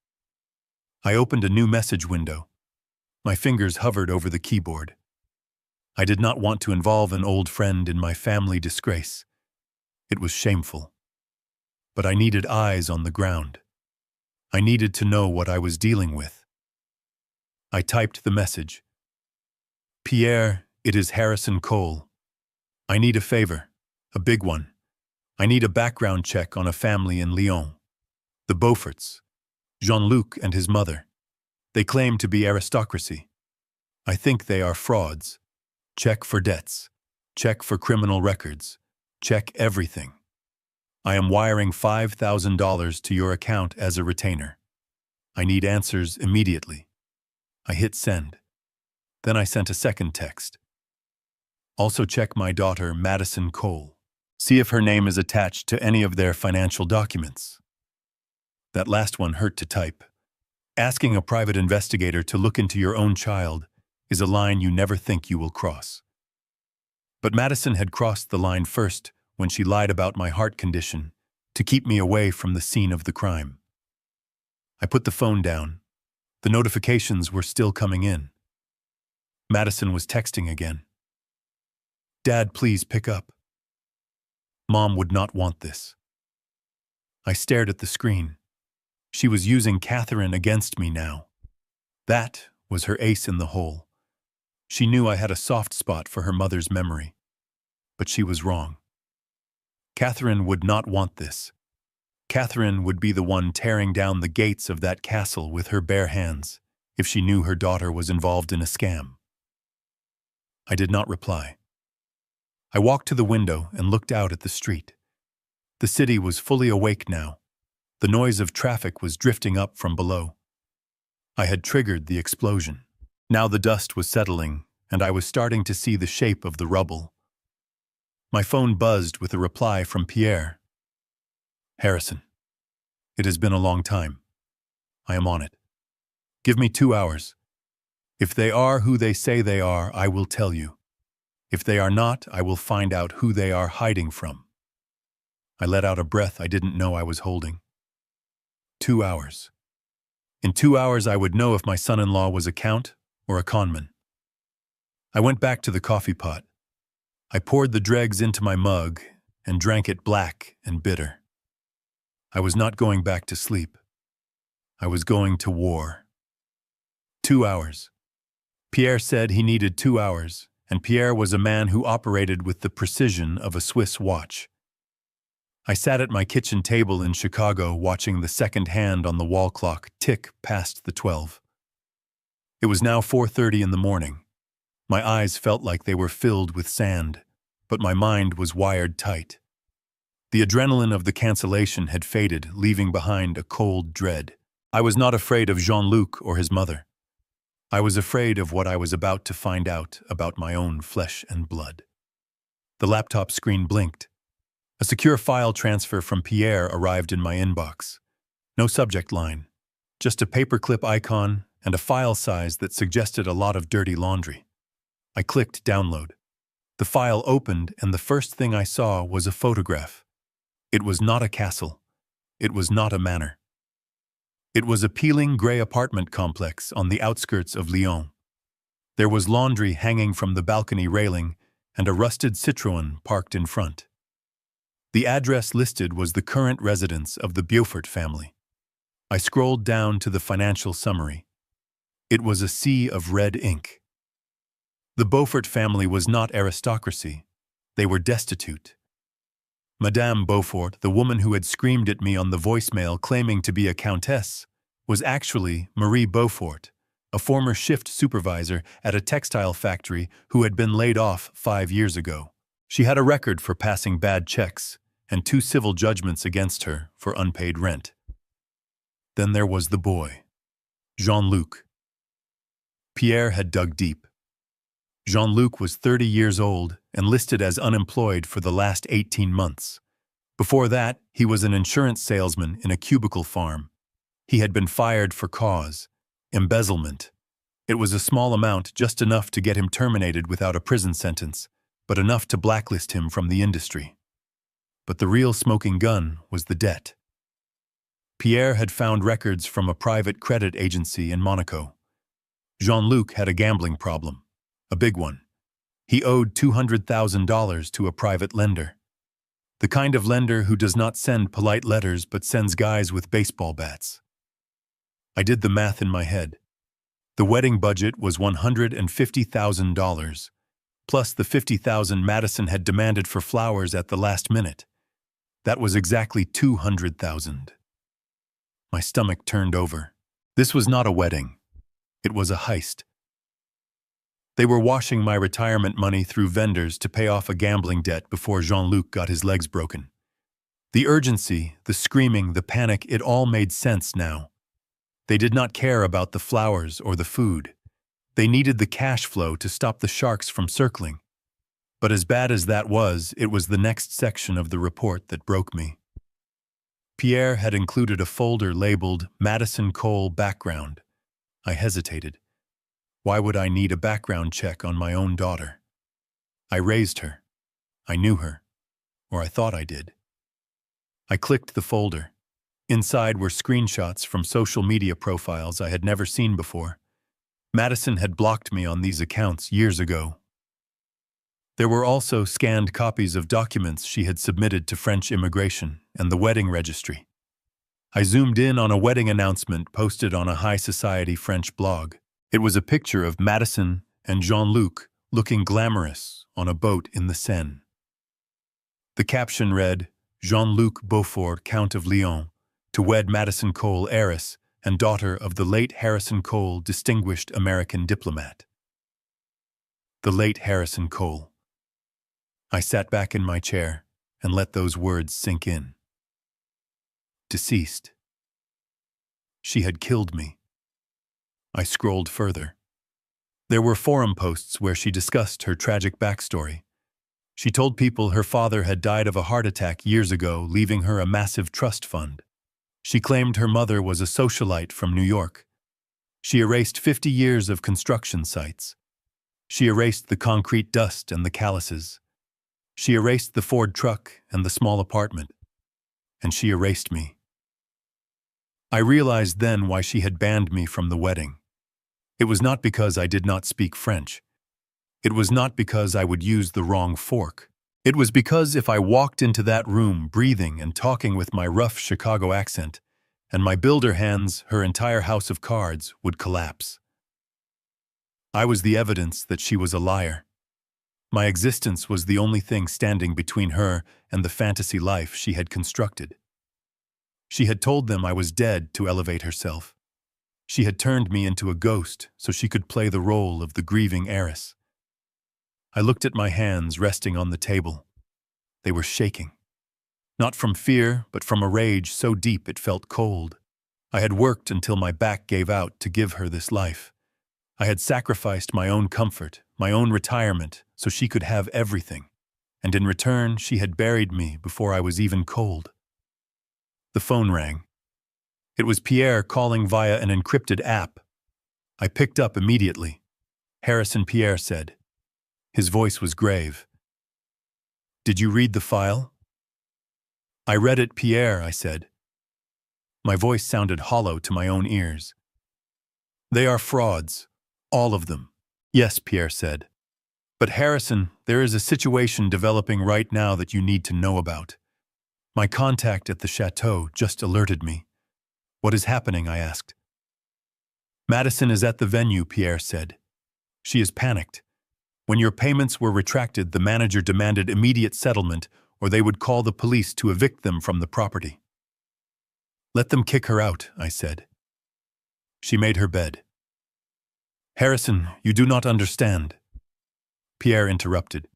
I opened a new message window. My fingers hovered over the keyboard. I did not want to involve an old friend in my family disgrace. It was shameful. But I needed eyes on the ground. I needed to know what I was dealing with. I typed the message. Pierre, it is Harrison Cole. I need a favor, a big one. I need a background check on a family in Lyon. The Beauforts, Jean-Luc and his mother. They claim to be aristocracy. I think they are frauds. Check for debts. Check for criminal records. Check everything. I am wiring $5,000 to your account as a retainer. I need answers immediately. I hit send. Then I sent a second text. Also check my daughter, Madison Cole. See if her name is attached to any of their financial documents. That last one hurt to type. Asking a private investigator to look into your own child is a line you never think you will cross. But Madison had crossed the line first when she lied about my heart condition to keep me away from the scene of the crime. I put the phone down. The notifications were still coming in. Madison was texting again. Dad, please pick up. Mom would not want this. I stared at the screen. She was using Catherine against me now. That was her ace in the hole. She knew I had a soft spot for her mother's memory. But she was wrong. Catherine would not want this. Catherine would be the one tearing down the gates of that castle with her bare hands if she knew her daughter was involved in a scam. I did not reply. I walked to the window and looked out at the street. The city was fully awake now. The noise of traffic was drifting up from below. I had triggered the explosion. Now the dust was settling, and I was starting to see the shape of the rubble. My phone buzzed with a reply from Pierre. Harrison, it has been a long time. I am on it. Give me 2 hours. If they are who they say they are, I will tell you. If they are not, I will find out who they are hiding from. I let out a breath I didn't know I was holding. 2 hours. In 2 hours, I would know if my son-in-law was a count or a conman. I went back to the coffee pot. I poured the dregs into my mug and drank it black and bitter. I was not going back to sleep. I was going to war. 2 hours. Pierre said he needed 2 hours, and Pierre was a man who operated with the precision of a Swiss watch. I sat at my kitchen table in Chicago watching the second hand on the wall clock tick past the 12. It was now 4:30 in the morning. My eyes felt like they were filled with sand, but my mind was wired tight. The adrenaline of the cancellation had faded, leaving behind a cold dread. I was not afraid of Jean-Luc or his mother. I was afraid of what I was about to find out about my own flesh and blood. The laptop screen blinked. A secure file transfer from Pierre arrived in my inbox. No subject line, just a paperclip icon and a file size that suggested a lot of dirty laundry. I clicked download. The file opened, and the first thing I saw was a photograph. It was not a castle. It was not a manor. It was a peeling gray apartment complex on the outskirts of Lyon. There was laundry hanging from the balcony railing and a rusted Citroën parked in front. The address listed was the current residence of the Beaufort family. I scrolled down to the financial summary. It was a sea of red ink. The Beaufort family was not aristocracy. They were destitute. Madame Beaufort, the woman who had screamed at me on the voicemail claiming to be a countess, was actually Marie Beaufort, a former shift supervisor at a textile factory who had been laid off 5 years ago. She had a record for passing bad checks and 2 civil judgments against her for unpaid rent. Then there was the boy, Jean-Luc. Pierre had dug deep. Jean-Luc was 30 years old and listed as unemployed for the last 18 months. Before that, he was an insurance salesman in a cubicle farm. He had been fired for cause, embezzlement. It was a small amount, just enough to get him terminated without a prison sentence, but enough to blacklist him from the industry. But the real smoking gun was the debt. Pierre had found records from a private credit agency in Monaco. Jean-Luc had a gambling problem. A big one. He owed $200,000 to a private lender. The kind of lender who does not send polite letters but sends guys with baseball bats. I did the math in my head. The wedding budget was $150,000, plus the $50,000 Madison had demanded for flowers at the last minute. That was exactly $200,000. My stomach turned over. This was not a wedding. It was a heist. They were washing my retirement money through vendors to pay off a gambling debt before Jean-Luc got his legs broken. The urgency, the screaming, the panic, it all made sense now. They did not care about the flowers or the food. They needed the cash flow to stop the sharks from circling. But as bad as that was, it was the next section of the report that broke me. Pierre had included a folder labeled Madison Cole Background. I hesitated. Why would I need a background check on my own daughter? I raised her. I knew her. Or I thought I did. I clicked the folder. Inside were screenshots from social media profiles I had never seen before. Madison had blocked me on these accounts years ago. There were also scanned copies of documents she had submitted to French immigration and the wedding registry. I zoomed in on a wedding announcement posted on a high society French blog. It was a picture of Madison and Jean-Luc looking glamorous on a boat in the Seine. The caption read, Jean-Luc Beaufort, Count of Lyon, to wed Madison Cole, heiress and daughter of the late Harrison Cole, distinguished American diplomat. The late Harrison Cole. I sat back in my chair and let those words sink in. Deceased. She had killed me. I scrolled further. There were forum posts where she discussed her tragic backstory. She told people her father had died of a heart attack years ago, leaving her a massive trust fund. She claimed her mother was a socialite from New York. She erased 50 years of construction sites. She erased the concrete dust and the calluses. She erased the Ford truck and the small apartment. And she erased me. I realized then why she had banned me from the wedding. It was not because I did not speak French. It was not because I would use the wrong fork. It was because if I walked into that room breathing and talking with my rough Chicago accent, and my builder hands, her entire house of cards would collapse. I was the evidence that she was a liar. My existence was the only thing standing between her and the fantasy life she had constructed. She had told them I was dead to elevate herself. She had turned me into a ghost so she could play the role of the grieving heiress. I looked at my hands resting on the table. They were shaking. Not from fear, but from a rage so deep it felt cold. I had worked until my back gave out to give her this life. I had sacrificed my own comfort, my own retirement, so she could have everything. And in return, she had buried me before I was even cold. The phone rang. It was Pierre calling via an encrypted app. I picked up immediately. Harrison, Pierre said. His voice was grave. Did you read the file? I read it, Pierre, I said. My voice sounded hollow to my own ears. They are frauds. All of them. Yes, Pierre said. But Harrison, there is a situation developing right now that you need to know about. My contact at the chateau just alerted me. What is happening? I asked. Madison is at the venue, Pierre said. She is panicked. When your payments were retracted, the manager demanded immediate settlement, or they would call the police to evict them from the property. Let them kick her out, I said. She made her bed. Harrison, you do not understand. Pierre interrupted.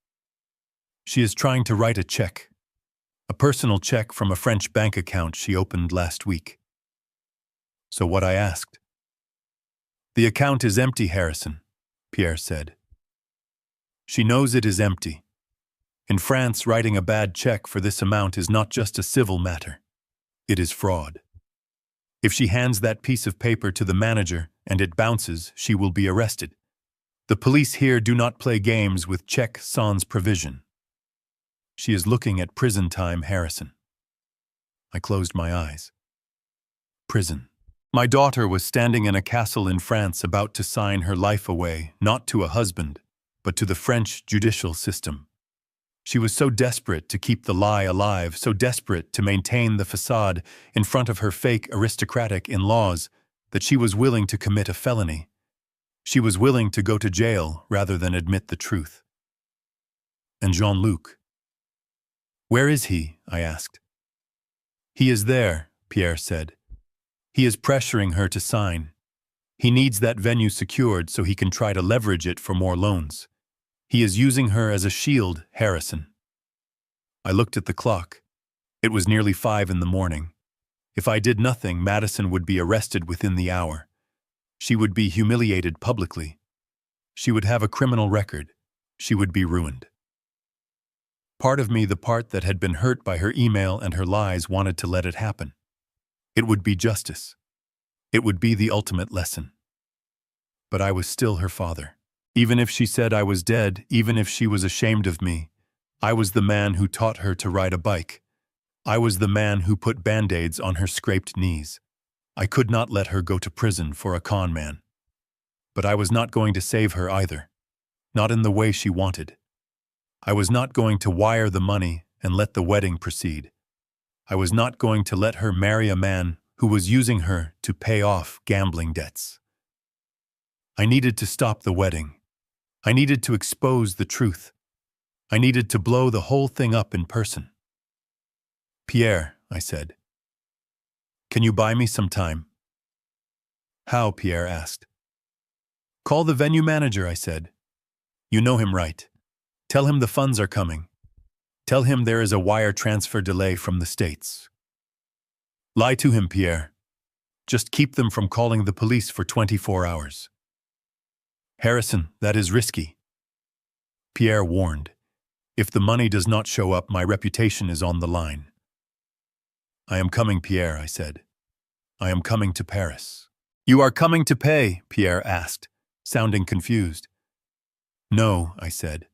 She is trying to write a check. A personal check from a French bank account she opened last week. So what? I asked. The account is empty, Harrison, Pierre said. She knows it is empty. In France, writing a bad check for this amount is not just a civil matter. It is fraud. If she hands that piece of paper to the manager and it bounces, she will be arrested. The police here do not play games with check sans provision. She is looking at prison time, Harrison. I closed my eyes. Prison. My daughter was standing in a castle in France about to sign her life away, not to a husband, but to the French judicial system. She was so desperate to keep the lie alive, so desperate to maintain the facade in front of her fake aristocratic in-laws, that she was willing to commit a felony. She was willing to go to jail rather than admit the truth. And Jean-Luc? Where is he? I asked. He is there, Pierre said. He is pressuring her to sign. He needs that venue secured so he can try to leverage it for more loans. He is using her as a shield, Harrison. I looked at the clock. It was nearly 5 in the morning. If I did nothing, Madison would be arrested within the hour. She would be humiliated publicly. She would have a criminal record. She would be ruined. Part of me, the part that had been hurt by her email and her lies, wanted to let it happen. It would be justice. It would be the ultimate lesson. But I was still her father. Even if she said I was dead, even if she was ashamed of me, I was the man who taught her to ride a bike. I was the man who put band-aids on her scraped knees. I could not let her go to prison for a con man. But I was not going to save her either. Not in the way she wanted. I was not going to wire the money and let the wedding proceed. I was not going to let her marry a man who was using her to pay off gambling debts. I needed to stop the wedding. I needed to expose the truth. I needed to blow the whole thing up in person. Pierre, I said. Can you buy me some time? How? Pierre asked. Call the venue manager, I said. You know him, right? Tell him the funds are coming. Tell him there is a wire transfer delay from the States. Lie to him, Pierre. Just keep them from calling the police for 24 hours. Harrison, that is risky. Pierre warned. If the money does not show up, my reputation is on the line. I am coming, Pierre, I said. I am coming to Paris. You are coming to pay? Pierre asked, sounding confused. No, I said.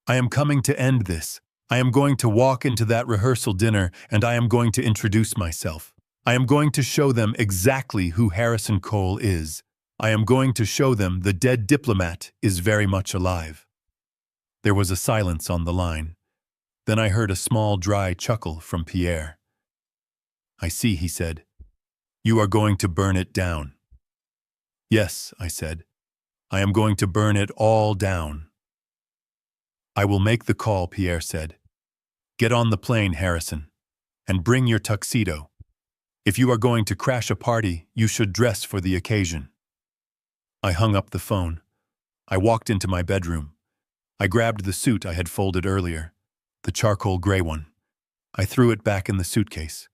I am coming to end this. I am going to walk into that rehearsal dinner and I am going to introduce myself. I am going to show them exactly who Harrison Cole is. I am going to show them the dead diplomat is very much alive. There was a silence on the line. Then I heard a small, dry chuckle from Pierre. I see, he said. You are going to burn it down. Yes, I said. I am going to burn it all down. I will make the call, Pierre said. Get on the plane, Harrison, and bring your tuxedo. If you are going to crash a party, you should dress for the occasion. I hung up the phone. I walked into my bedroom. I grabbed the suit I had folded earlier, the charcoal gray one. I threw it back in the suitcase.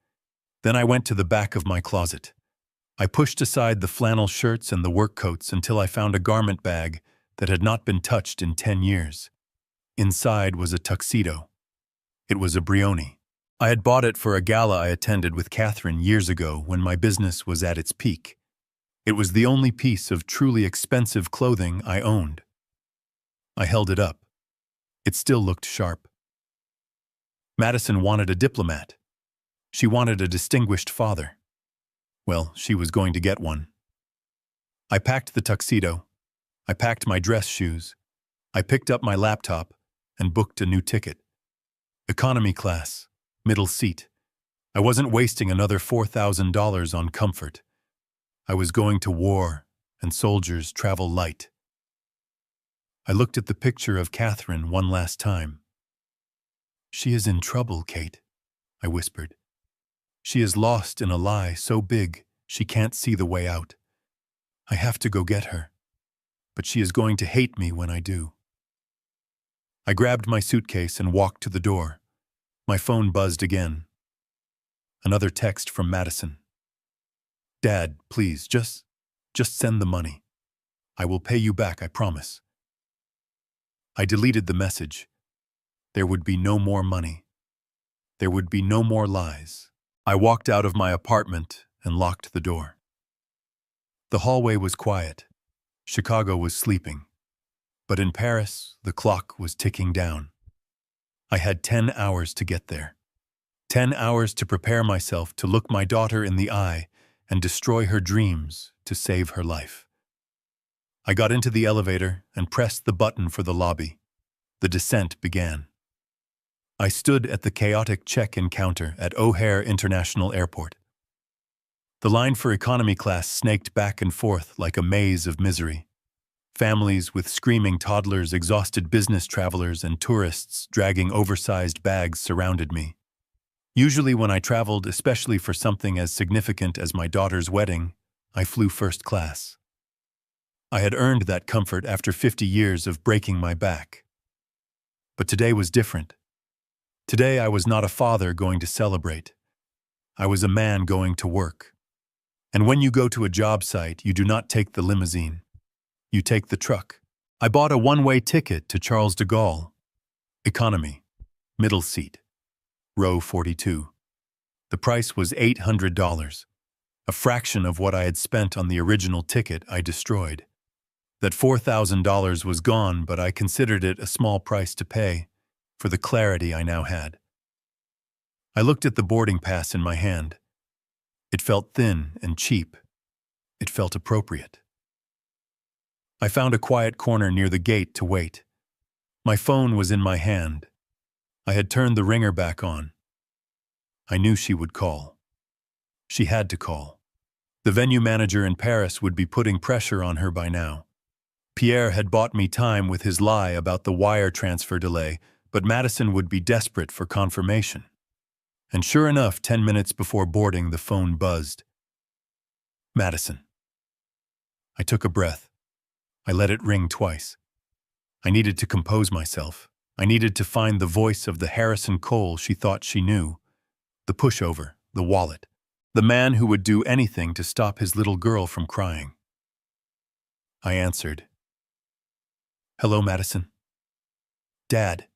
Then I went to the back of my closet. I pushed aside the flannel shirts and the work coats until I found a garment bag that had not been touched in 10 years. Inside was a tuxedo. It was a Brioni. I had bought it for a gala I attended with Catherine years ago when my business was at its peak. It was the only piece of truly expensive clothing I owned. I held it up. It still looked sharp. Madison wanted a diplomat. She wanted a distinguished father. Well, she was going to get one. I packed the tuxedo. I packed my dress shoes. I picked up my laptop and booked a new ticket. Economy class, middle seat. I wasn't wasting another $4,000 on comfort. I was going to war, and soldiers travel light. I looked at the picture of Catherine one last time. She is in trouble, Kate, I whispered. She is lost in a lie so big she can't see the way out. I have to go get her, but she is going to hate me when I do. I grabbed my suitcase and walked to the door. My phone buzzed again. Another text from Madison. Dad, please, just send the money. I will pay you back, I promise. I deleted the message. There would be no more money. There would be no more lies. I walked out of my apartment and locked the door. The hallway was quiet. Chicago was sleeping. But in Paris, the clock was ticking down. I had 10 hours to get there. 10 hours to prepare myself to look my daughter in the eye and destroy her dreams to save her life. I got into the elevator and pressed the button for the lobby. The descent began. I stood at the chaotic check-in counter at O'Hare International Airport. The line for economy class snaked back and forth like a maze of misery. Families with screaming toddlers, exhausted business travelers, and tourists dragging oversized bags surrounded me. Usually when I traveled, especially for something as significant as my daughter's wedding, I flew first class. I had earned that comfort after 50 years of breaking my back. But today was different. Today I was not a father going to celebrate. I was a man going to work. And when you go to a job site, you do not take the limousine. You take the truck. I bought a one-way ticket to Charles de Gaulle. Economy. Middle seat. Row 42. The price was $800, a fraction of what I had spent on the original ticket I destroyed. That $4,000 was gone, but I considered it a small price to pay for the clarity I now had. I looked at the boarding pass in my hand. It felt thin and cheap. It felt appropriate. I found a quiet corner near the gate to wait. My phone was in my hand. I had turned the ringer back on. I knew she would call. She had to call. The venue manager in Paris would be putting pressure on her by now. Pierre had bought me time with his lie about the wire transfer delay, but Madison would be desperate for confirmation. And sure enough, 10 minutes before boarding, the phone buzzed. Madison. I took a breath. I let it ring twice. I needed to compose myself. I needed to find the voice of the Harrison Cole she thought she knew. The pushover, the wallet, the man who would do anything to stop his little girl from crying. I answered. Hello, Madison. Dad.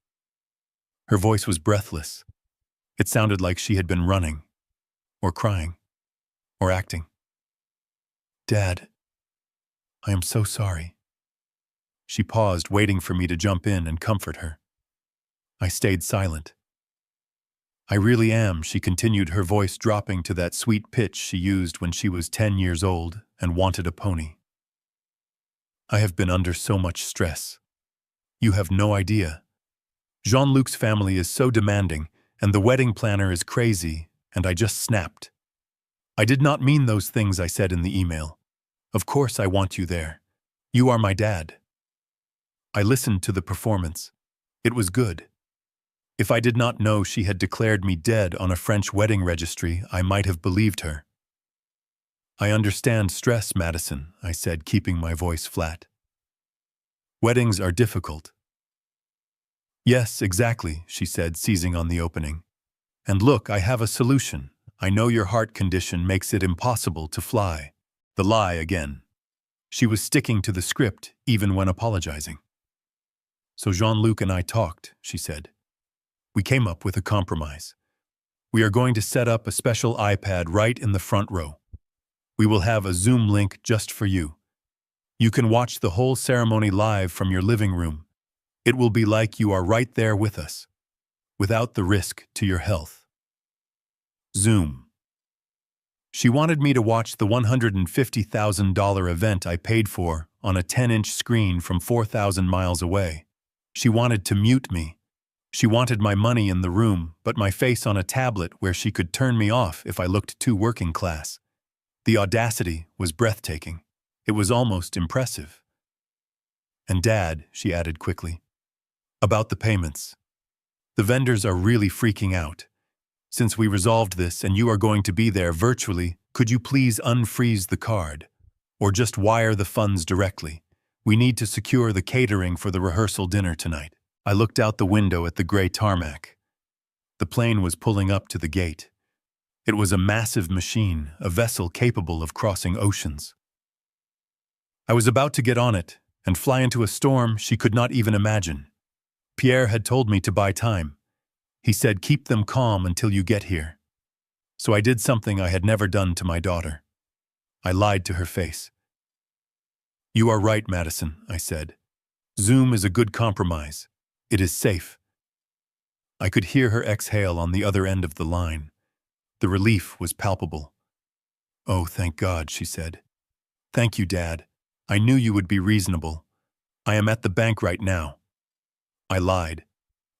Her voice was breathless. It sounded like she had been running, or crying, or acting. Dad, I am so sorry. She paused, waiting for me to jump in and comfort her. I stayed silent. I really am, she continued, her voice dropping to that sweet pitch she used when she was 10 years old and wanted a pony. I have been under so much stress. You have no idea. Jean-Luc's family is so demanding, and the wedding planner is crazy, and I just snapped. I did not mean those things I said in the email. Of course I want you there. You are my dad. I listened to the performance. It was good. If I did not know she had declared me dead on a French wedding registry, I might have believed her. I understand stress, Madison, I said, keeping my voice flat. Weddings are difficult. Yes, exactly, she said, seizing on the opening. And look, I have a solution. I know your heart condition makes it impossible to fly. The lie again. She was sticking to the script, even when apologizing. So Jean-Luc and I talked, she said. We came up with a compromise. We are going to set up a special iPad right in the front row. We will have a Zoom link just for you. You can watch the whole ceremony live from your living room. It will be like you are right there with us, without the risk to your health. Zoom. She wanted me to watch the $150,000 event I paid for on a 10-inch screen from 4,000 miles away. She wanted to mute me. She wanted my money in the room, but my face on a tablet where she could turn me off if I looked too working class. The audacity was breathtaking. It was almost impressive. And Dad, she added quickly, about the payments. The vendors are really freaking out. Since we resolved this and you are going to be there virtually, could you please unfreeze the card? Or just wire the funds directly? We need to secure the catering for the rehearsal dinner tonight. I looked out the window at the gray tarmac. The plane was pulling up to the gate. It was a massive machine, a vessel capable of crossing oceans. I was about to get on it and fly into a storm she could not even imagine. Pierre had told me to buy time. He said, keep them calm until you get here. So I did something I had never done to my daughter. I lied to her face. You are right, Madison, I said. Zoom is a good compromise. It is safe. I could hear her exhale on the other end of the line. The relief was palpable. Oh, thank God, she said. Thank you, Dad. I knew you would be reasonable. I am at the bank right now. I lied.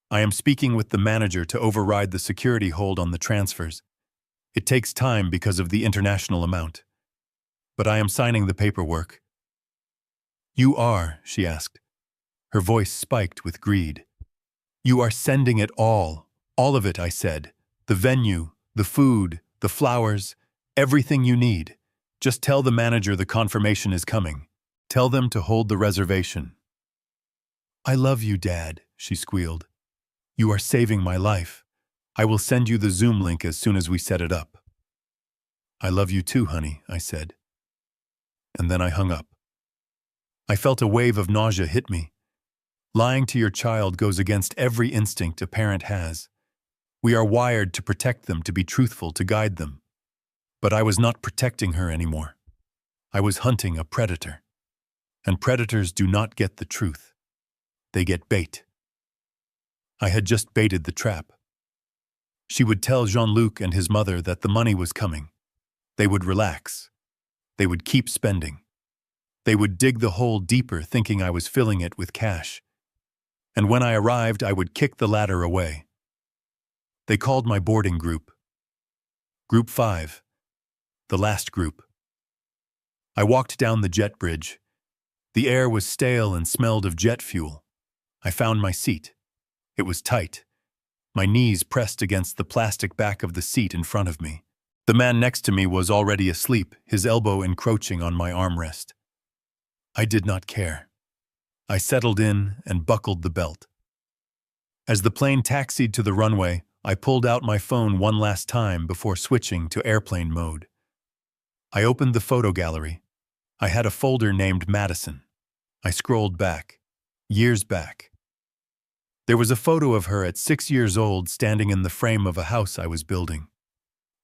I am speaking with the manager to override the security hold on the transfers. It takes time because of the international amount. But I am signing the paperwork. You are, she asked. Her voice spiked with greed. You are sending it all of it, I said. The venue, the food, the flowers, everything you need. Just tell the manager the confirmation is coming. Tell them to hold the reservation. I love you, Dad, she squealed. You are saving my life. I will send you the Zoom link as soon as we set it up. I love you too, honey, I said. And then I hung up. I felt a wave of nausea hit me. Lying to your child goes against every instinct a parent has. We are wired to protect them, to be truthful, to guide them. But I was not protecting her anymore. I was hunting a predator. And predators do not get the truth. They get bait. I had just baited the trap. She would tell Jean-Luc and his mother that the money was coming. They would relax. They would keep spending. They would dig the hole deeper, thinking I was filling it with cash. And when I arrived, I would kick the ladder away. They called my boarding group. Group 5. The last group. I walked down the jet bridge. The air was stale and smelled of jet fuel. I found my seat. It was tight. My knees pressed against the plastic back of the seat in front of me. The man next to me was already asleep, his elbow encroaching on my armrest. I did not care. I settled in and buckled the belt. As the plane taxied to the runway, I pulled out my phone one last time before switching to airplane mode. I opened the photo gallery. I had a folder named Madison. I scrolled back, years back. There was a photo of her at 6 years old standing in the frame of a house I was building.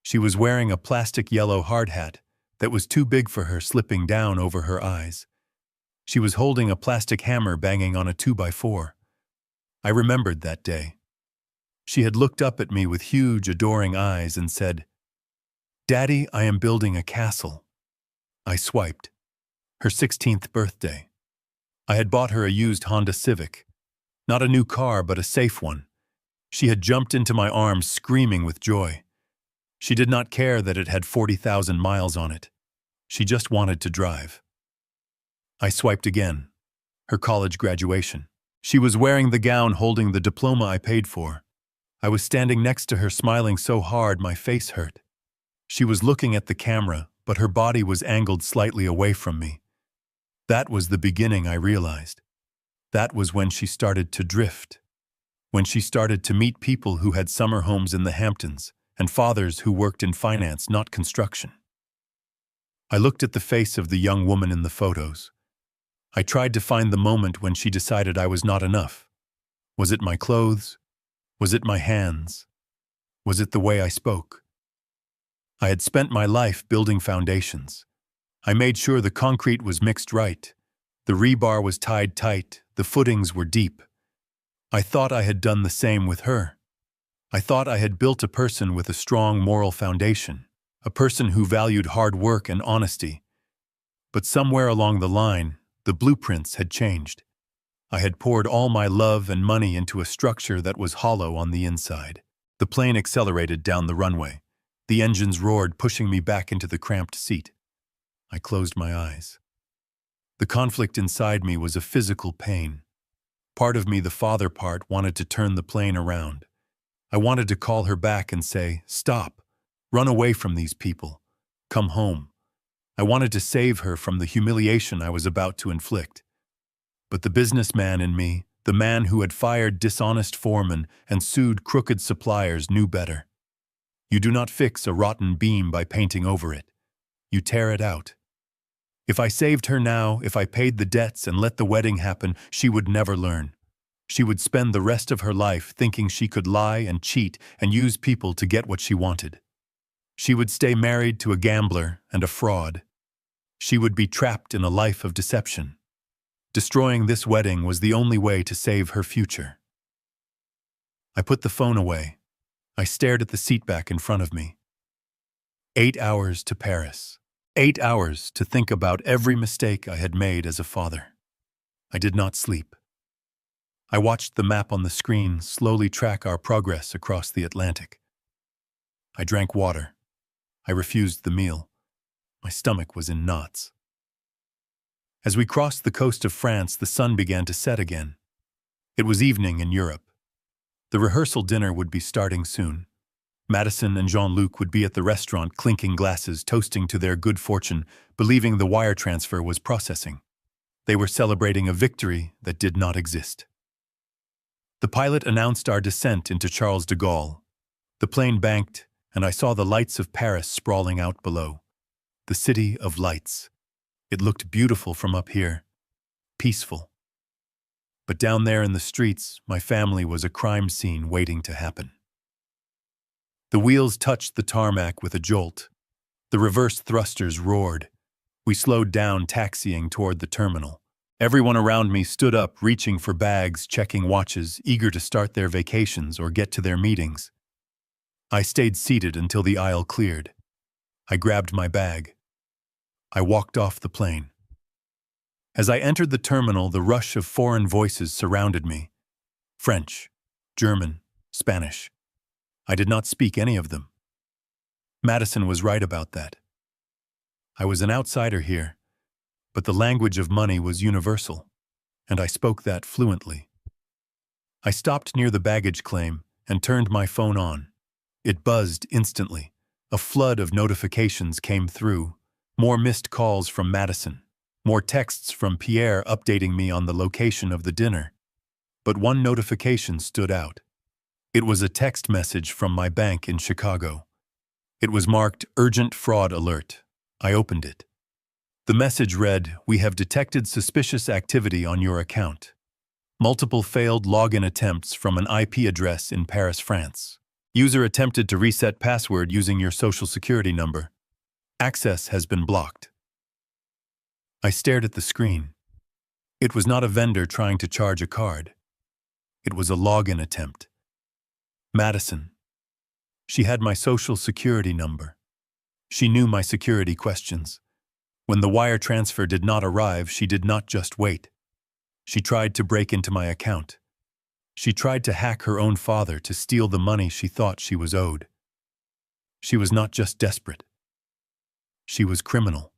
She was wearing a plastic yellow hard hat that was too big for her, slipping down over her eyes. She was holding a plastic hammer banging on a 2x4. I remembered that day. She had looked up at me with huge, adoring eyes and said, "Daddy, I am building a castle." I swiped. Her 16th birthday. I had bought her a used Honda Civic. Not a new car, but a safe one. She had jumped into my arms screaming with joy. She did not care that it had 40,000 miles on it. She just wanted to drive. I swiped again. Her college graduation. She was wearing the gown holding the diploma I paid for. I was standing next to her smiling so hard my face hurt. She was looking at the camera, but her body was angled slightly away from me. That was the beginning, I realized. That was when she started to drift. When she started to meet people who had summer homes in the Hamptons and fathers who worked in finance, not construction. I looked at the face of the young woman in the photos. I tried to find the moment when she decided I was not enough. Was it my clothes? Was it my hands? Was it the way I spoke? I had spent my life building foundations. I made sure the concrete was mixed right. The rebar was tied tight. The footings were deep. I thought I had done the same with her. I thought I had built a person with a strong moral foundation, a person who valued hard work and honesty. But somewhere along the line, the blueprints had changed. I had poured all my love and money into a structure that was hollow on the inside. The plane accelerated down the runway. The engines roared, pushing me back into the cramped seat. I closed my eyes. The conflict inside me was a physical pain. Part of me, the father part, wanted to turn the plane around. I wanted to call her back and say, "Stop. Run away from these people. Come home." I wanted to save her from the humiliation I was about to inflict. But the businessman in me, the man who had fired dishonest foremen and sued crooked suppliers, knew better. You do not fix a rotten beam by painting over it. You tear it out. If I saved her now, if I paid the debts and let the wedding happen, she would never learn. She would spend the rest of her life thinking she could lie and cheat and use people to get what she wanted. She would stay married to a gambler and a fraud. She would be trapped in a life of deception. Destroying this wedding was the only way to save her future. I put the phone away. I stared at the seatback in front of me. 8 hours to Paris. 8 hours to think about every mistake I had made as a father. I did not sleep. I watched the map on the screen slowly track our progress across the Atlantic. I drank water. I refused the meal. My stomach was in knots. As we crossed the coast of France, the sun began to set again. It was evening in Europe. The rehearsal dinner would be starting soon. Madison and Jean-Luc would be at the restaurant clinking glasses, toasting to their good fortune, believing the wire transfer was processing. They were celebrating a victory that did not exist. The pilot announced our descent into Charles de Gaulle. The plane banked, and I saw the lights of Paris sprawling out below. The city of lights. It looked beautiful from up here. Peaceful. But down there in the streets, my family was a crime scene waiting to happen. The wheels touched the tarmac with a jolt. The reverse thrusters roared. We slowed down, taxiing toward the terminal. Everyone around me stood up, reaching for bags, checking watches, eager to start their vacations or get to their meetings. I stayed seated until the aisle cleared. I grabbed my bag. I walked off the plane. As I entered the terminal, the rush of foreign voices surrounded me. French, German, Spanish. I did not speak any of them. Madison was right about that. I was an outsider here, but the language of money was universal, and I spoke that fluently. I stopped near the baggage claim and turned my phone on. It buzzed instantly. A flood of notifications came through. More missed calls from Madison. More texts from Pierre updating me on the location of the dinner. But one notification stood out. It was a text message from my bank in Chicago. It was marked Urgent Fraud Alert. I opened it. The message read, "We have detected suspicious activity on your account. Multiple failed login attempts from an IP address in Paris, France. User attempted to reset password using your social security number. Access has been blocked." I stared at the screen. It was not a vendor trying to charge a card. It was a login attempt. Madison. She had my social security number. She knew my security questions. When the wire transfer did not arrive, she did not just wait. She tried to break into my account. She tried to hack her own father to steal the money she thought she was owed. She was not just desperate. She was criminal.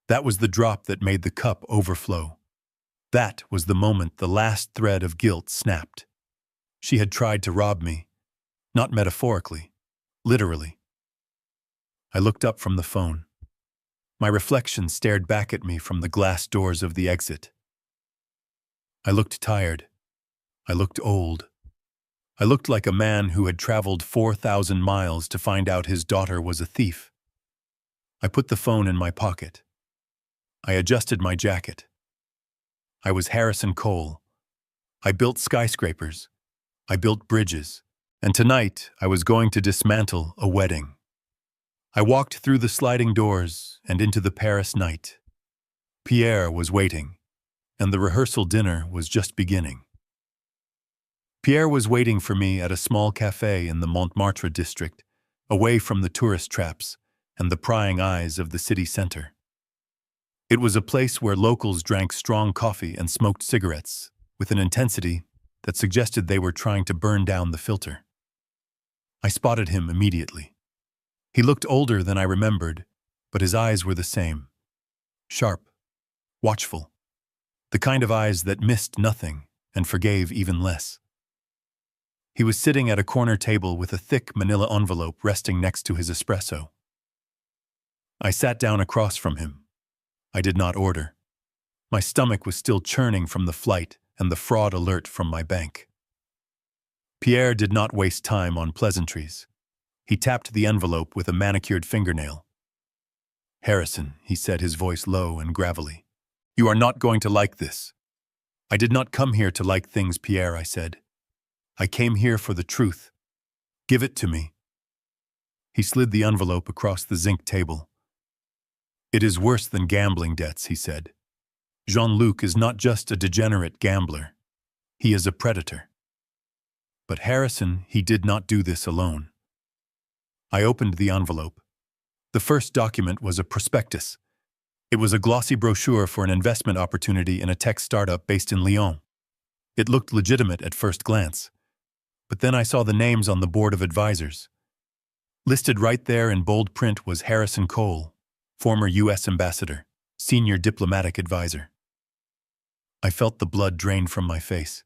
That was the drop that made the cup overflow. That was the moment the last thread of guilt snapped. She had tried to rob me, not metaphorically, literally. I looked up from the phone. My reflection stared back at me from the glass doors of the exit. I looked tired. I looked old. I looked like a man who had traveled 4,000 miles to find out his daughter was a thief. I put the phone in my pocket. I adjusted my jacket. I was Harrison Cole. I built skyscrapers. I built bridges. And tonight, I was going to dismantle a wedding. I walked through the sliding doors and into the Paris night. Pierre was waiting, and the rehearsal dinner was just beginning. Pierre was waiting for me at a small café in the Montmartre district, away from the tourist traps and the prying eyes of the city center. It was a place where locals drank strong coffee and smoked cigarettes with an intensity that suggested they were trying to burn down the filter. I spotted him immediately. He looked older than I remembered, but his eyes were the same. Sharp, watchful, the kind of eyes that missed nothing and forgave even less. He was sitting at a corner table with a thick manila envelope resting next to his espresso. I sat down across from him. I did not order. My stomach was still churning from the flight and the fraud alert from my bank. Pierre did not waste time on pleasantries. He tapped the envelope with a manicured fingernail. "Harrison," he said, his voice low and gravelly, "you are not going to like this." "I did not come here to like things, Pierre," I said. "I came here for the truth. Give it to me." He slid the envelope across the zinc table. "It is worse than gambling debts," he said. "Jean-Luc is not just a degenerate gambler. He is a predator." But Harrison, he did not do this alone. I opened the envelope. The first document was a prospectus. It was a glossy brochure for an investment opportunity in a tech startup based in Lyon. It looked legitimate at first glance. But then I saw the names on the board of advisors. Listed right there in bold print was Harrison Cole, former U.S. ambassador, senior diplomatic advisor. I felt the blood drain from my face.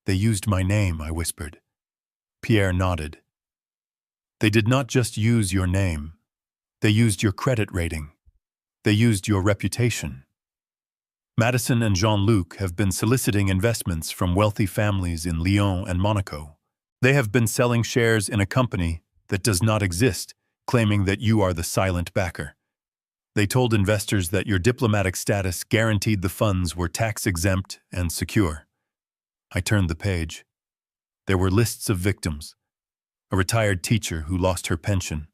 They used my name, I whispered. Pierre nodded. They did not just use your name. They used your credit rating. They used your reputation. Madison and Jean-Luc have been soliciting investments from wealthy families in Lyon and Monaco. They have been selling shares in a company that does not exist, claiming that you are the silent backer. They told investors that your diplomatic status guaranteed the funds were tax-exempt and secure. I turned the page. There were lists of victims. A retired teacher who lost her pension.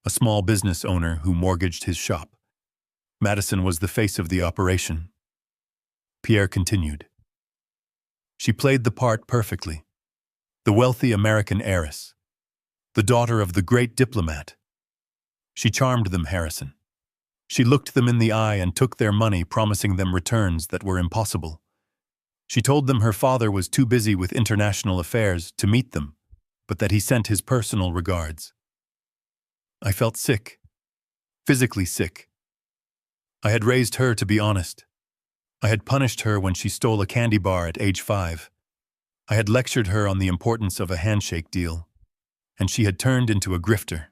A small business owner who mortgaged his shop. Madison was the face of the operation. Pierre continued. She played the part perfectly. The wealthy American heiress. The daughter of the great diplomat. She charmed them, Harrison. She looked them in the eye and took their money, promising them returns that were impossible. She told them her father was too busy with international affairs to meet them, but that he sent his personal regards. I felt sick. Physically sick. I had raised her to be honest. I had punished her when she stole a candy bar at age 5. I had lectured her on the importance of a handshake deal. And she had turned into a grifter.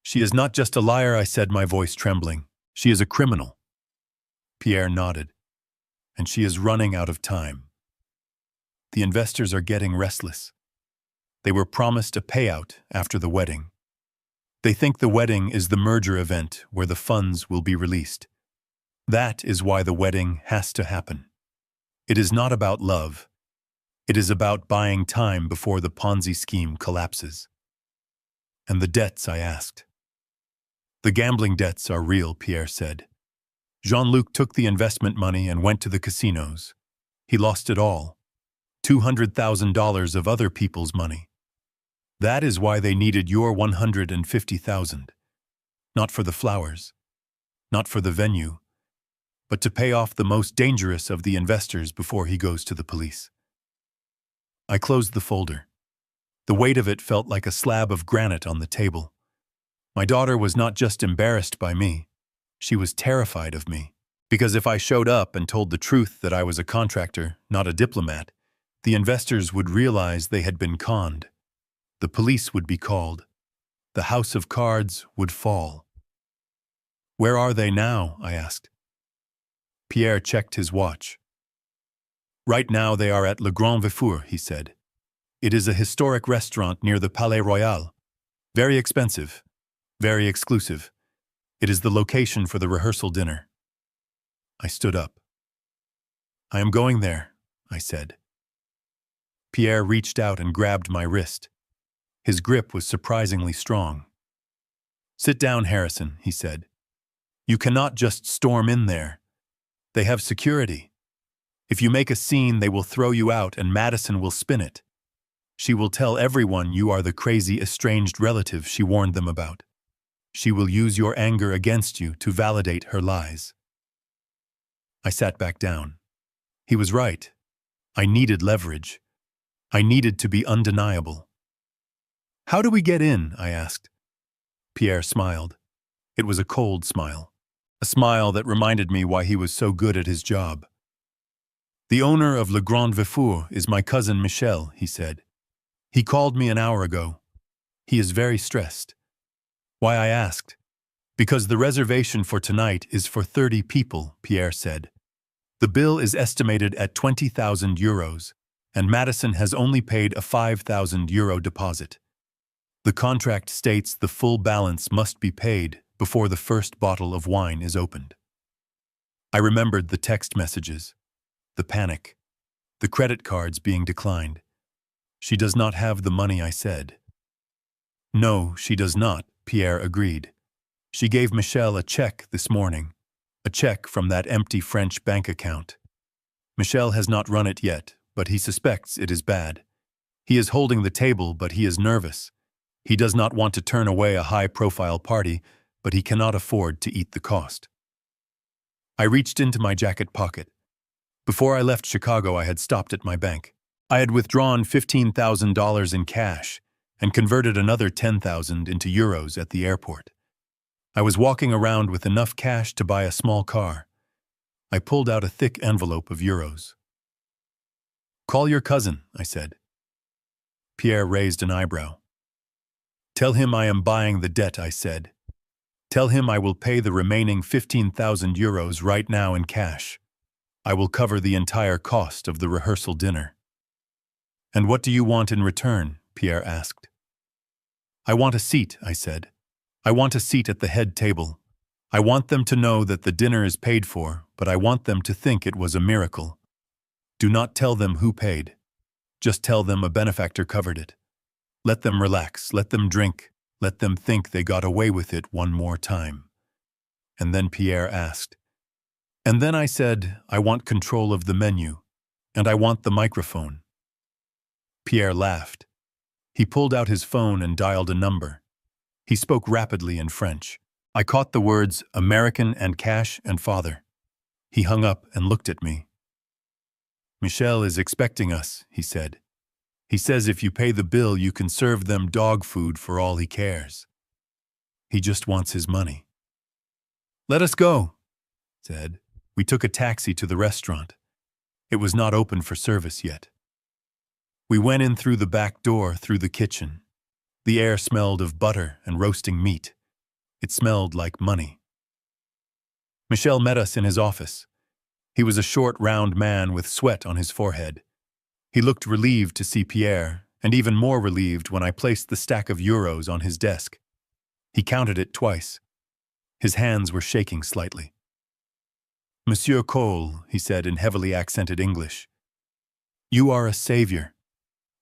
She is not just a liar, I said, my voice trembling. She is a criminal. Pierre nodded. And she is running out of time. The investors are getting restless. They were promised a payout after the wedding. They think the wedding is the merger event where the funds will be released. That is why the wedding has to happen. It is not about love. It is about buying time before the Ponzi scheme collapses. And the debts, I asked. The gambling debts are real, Pierre said. Jean-Luc took the investment money and went to the casinos. He lost it all. $200,000 of other people's money. That is why they needed your $150,000. Not for the flowers. Not for the venue. But to pay off the most dangerous of the investors before he goes to the police. I closed the folder. The weight of it felt like a slab of granite on the table. My daughter was not just embarrassed by me. She was terrified of me. Because if I showed up and told the truth that I was a contractor, not a diplomat, the investors would realize they had been conned. The police would be called. The house of cards would fall. Where are they now? I asked. Pierre checked his watch. Right now they are at Le Grand Vefour, he said. It is a historic restaurant near the Palais Royal. Very expensive. Very exclusive. It is the location for the rehearsal dinner. I stood up. I am going there, I said. Pierre reached out and grabbed my wrist. His grip was surprisingly strong. Sit down, Harrison, he said. You cannot just storm in there. They have security. If you make a scene, they will throw you out and Madison will spin it. She will tell everyone you are the crazy estranged relative she warned them about. She will use your anger against you to validate her lies. I sat back down. He was right. I needed leverage. I needed to be undeniable. How do we get in? I asked. Pierre smiled. It was a cold smile. A smile that reminded me why he was so good at his job. The owner of Le Grand Vefour is my cousin Michel, he said. He called me an hour ago. He is very stressed. Why, I asked. Because the reservation for tonight is for 30 people, Pierre said. The bill is estimated at 20,000 euros, and Madison has only paid a 5,000 euro deposit. The contract states the full balance must be paid before the first bottle of wine is opened. I remembered the text messages, the panic, the credit cards being declined. She does not have the money, I said. No, she does not, Pierre agreed. She gave Michel a check this morning, a check from that empty French bank account. Michel has not run it yet, but he suspects it is bad. He is holding the table, but he is nervous. He does not want to turn away a high-profile party, but he cannot afford to eat the cost. I reached into my jacket pocket. Before I left Chicago, I had stopped at my bank. I had withdrawn $15,000 in cash and converted another 10,000 into euros at the airport. I was walking around with enough cash to buy a small car. I pulled out a thick envelope of euros. "Call your cousin," I said. Pierre raised an eyebrow. "Tell him I am buying the debt," I said. "Tell him I will pay the remaining 15,000 euros right now in cash. I will cover the entire cost of the rehearsal dinner." "And what do you want in return?" Pierre asked. "I want a seat," I said. "I want a seat at the head table. I want them to know that the dinner is paid for, but I want them to think it was a miracle. Do not tell them who paid. Just tell them a benefactor covered it. Let them relax, let them drink, let them think they got away with it one more time." And then Pierre asked. And then I said, "I want control of the menu, and I want the microphone." Pierre laughed. He pulled out his phone and dialed a number. He spoke rapidly in French. I caught the words American and cash and father. He hung up and looked at me. "Michel is expecting us," he said. "He says if you pay the bill, you can serve them dog food for all he cares. He just wants his money." "Let us go," said. We took a taxi to the restaurant. It was not open for service yet. We went in through the back door, through the kitchen. The air smelled of butter and roasting meat. It smelled like money. Michel met us in his office. He was a short, round man with sweat on his forehead. He looked relieved to see Pierre, and even more relieved when I placed the stack of euros on his desk. He counted it twice. His hands were shaking slightly. "Monsieur Cole," he said in heavily accented English, "you are a savior.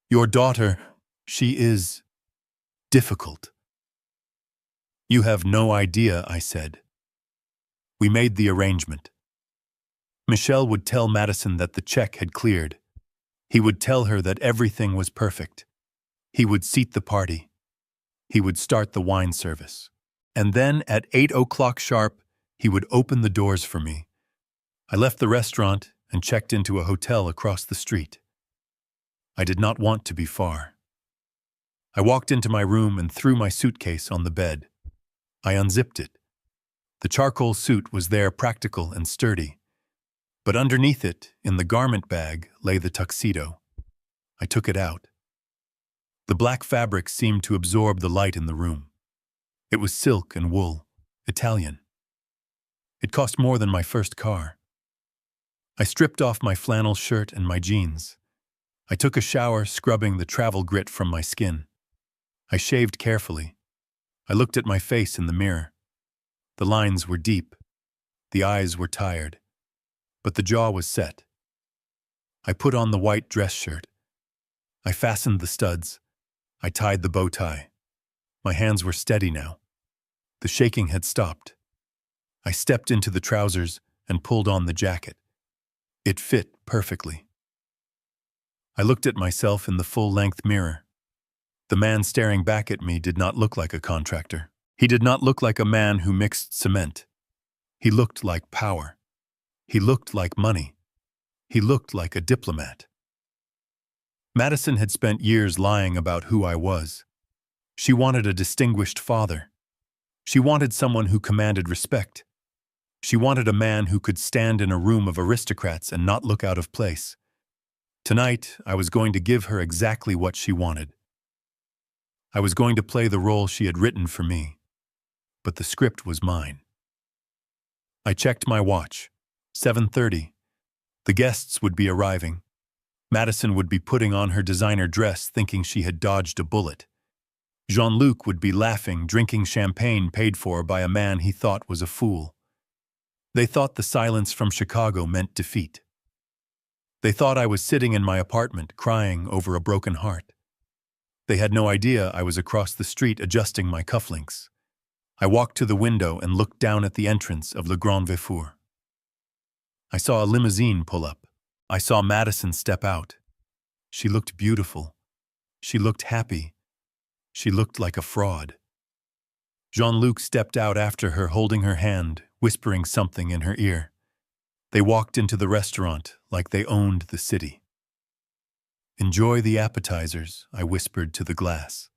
Your daughter, she is difficult." "You have no idea," I said. We made the arrangement. Michel would tell Madison that the check had cleared. He would tell her that everything was perfect. He would seat the party. He would start the wine service. And then at 8 o'clock sharp, he would open the doors for me. I left the restaurant and checked into a hotel across the street. I did not want to be far. I walked into my room and threw my suitcase on the bed. I unzipped it. The charcoal suit was there, practical and sturdy. But underneath it, in the garment bag, lay the tuxedo. I took it out. The black fabric seemed to absorb the light in the room. It was silk and wool, Italian. It cost more than my first car. I stripped off my flannel shirt and my jeans. I took a shower, scrubbing the travel grit from my skin. I shaved carefully. I looked at my face in the mirror. The lines were deep. The eyes were tired. But the jaw was set. I put on the white dress shirt. I fastened the studs. I tied the bow tie. My hands were steady now. The shaking had stopped. I stepped into the trousers and pulled on the jacket. It fit perfectly. I looked at myself in the full-length mirror. The man staring back at me did not look like a contractor. He did not look like a man who mixed cement. He looked like power. He looked like money. He looked like a diplomat. Madison had spent years lying about who I was. She wanted a distinguished father. She wanted someone who commanded respect. She wanted a man who could stand in a room of aristocrats and not look out of place. Tonight, I was going to give her exactly what she wanted. I was going to play the role she had written for me. But the script was mine. I checked my watch. 7:30. The guests would be arriving. Madison would be putting on her designer dress, thinking she had dodged a bullet. Jean-Luc would be laughing, drinking champagne paid for by a man he thought was a fool. They thought the silence from Chicago meant defeat. They thought I was sitting in my apartment, crying over a broken heart. They had no idea I was across the street adjusting my cufflinks. I walked to the window and looked down at the entrance of Le Grand Vefour. I saw a limousine pull up. I saw Madison step out. She looked beautiful. She looked happy. She looked like a fraud. Jean-Luc stepped out after her, holding her hand, whispering something in her ear. They walked into the restaurant like they owned the city. "Enjoy the appetizers," I whispered to the glass.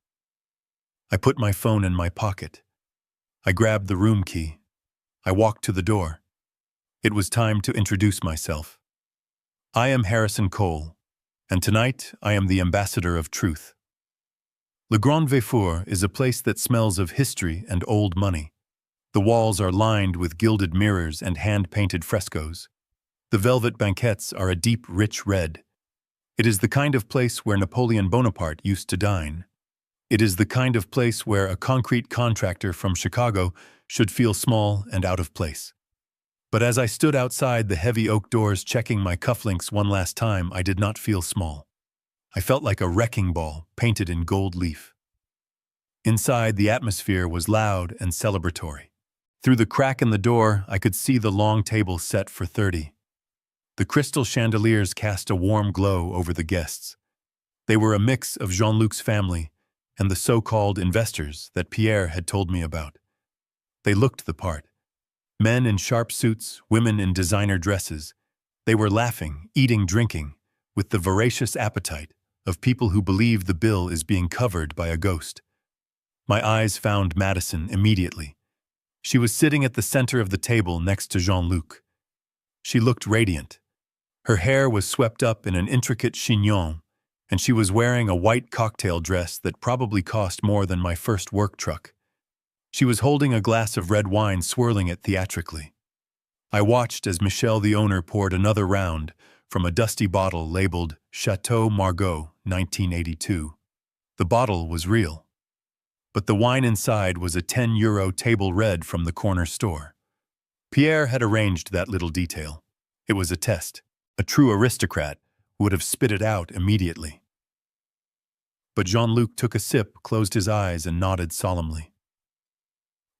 I put my phone in my pocket. I grabbed the room key. I walked to the door. It was time to introduce myself. I am Harrison Cole, and tonight I am the ambassador of truth. Le Grand Vefour is a place that smells of history and old money. The walls are lined with gilded mirrors and hand-painted frescoes. The velvet banquettes are a deep, rich red. It is the kind of place where Napoleon Bonaparte used to dine. It is the kind of place where a concrete contractor from Chicago should feel small and out of place. But as I stood outside the heavy oak doors checking my cufflinks one last time, I did not feel small. I felt like a wrecking ball painted in gold leaf. Inside, the atmosphere was loud and celebratory. Through the crack in the door, I could see the long table set for 30. The crystal chandeliers cast a warm glow over the guests. They were a mix of Jean-Luc's family and the so-called investors that Pierre had told me about. They looked the part. Men in sharp suits, women in designer dresses. They were laughing, eating, drinking, with the voracious appetite of people who believe the bill is being covered by a ghost. My eyes found Madison immediately. She was sitting at the center of the table next to Jean-Luc. She looked radiant. Her hair was swept up in an intricate chignon, and she was wearing a white cocktail dress that probably cost more than my first work truck. She was holding a glass of red wine, swirling it theatrically. I watched as Michel, the owner, poured another round from a dusty bottle labeled Chateau Margaux, 1982. The bottle was real, but the wine inside was a €10 table red from the corner store. Pierre had arranged that little detail. It was a test. A true aristocrat would have spit it out immediately. But Jean-Luc took a sip, closed his eyes, and nodded solemnly.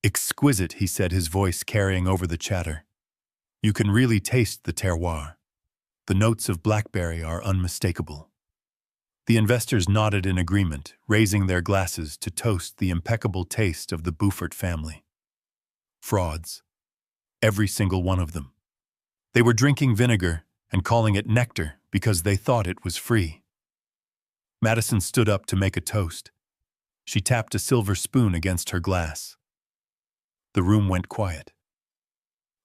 "Exquisite," he said, his voice carrying over the chatter. "You can really taste the terroir. The notes of blackberry are unmistakable." The investors nodded in agreement, raising their glasses to toast the impeccable taste of the Beaufort family. Frauds. Every single one of them. They were drinking vinegar and calling it nectar because they thought it was free. Madison stood up to make a toast. She tapped a silver spoon against her glass. The room went quiet.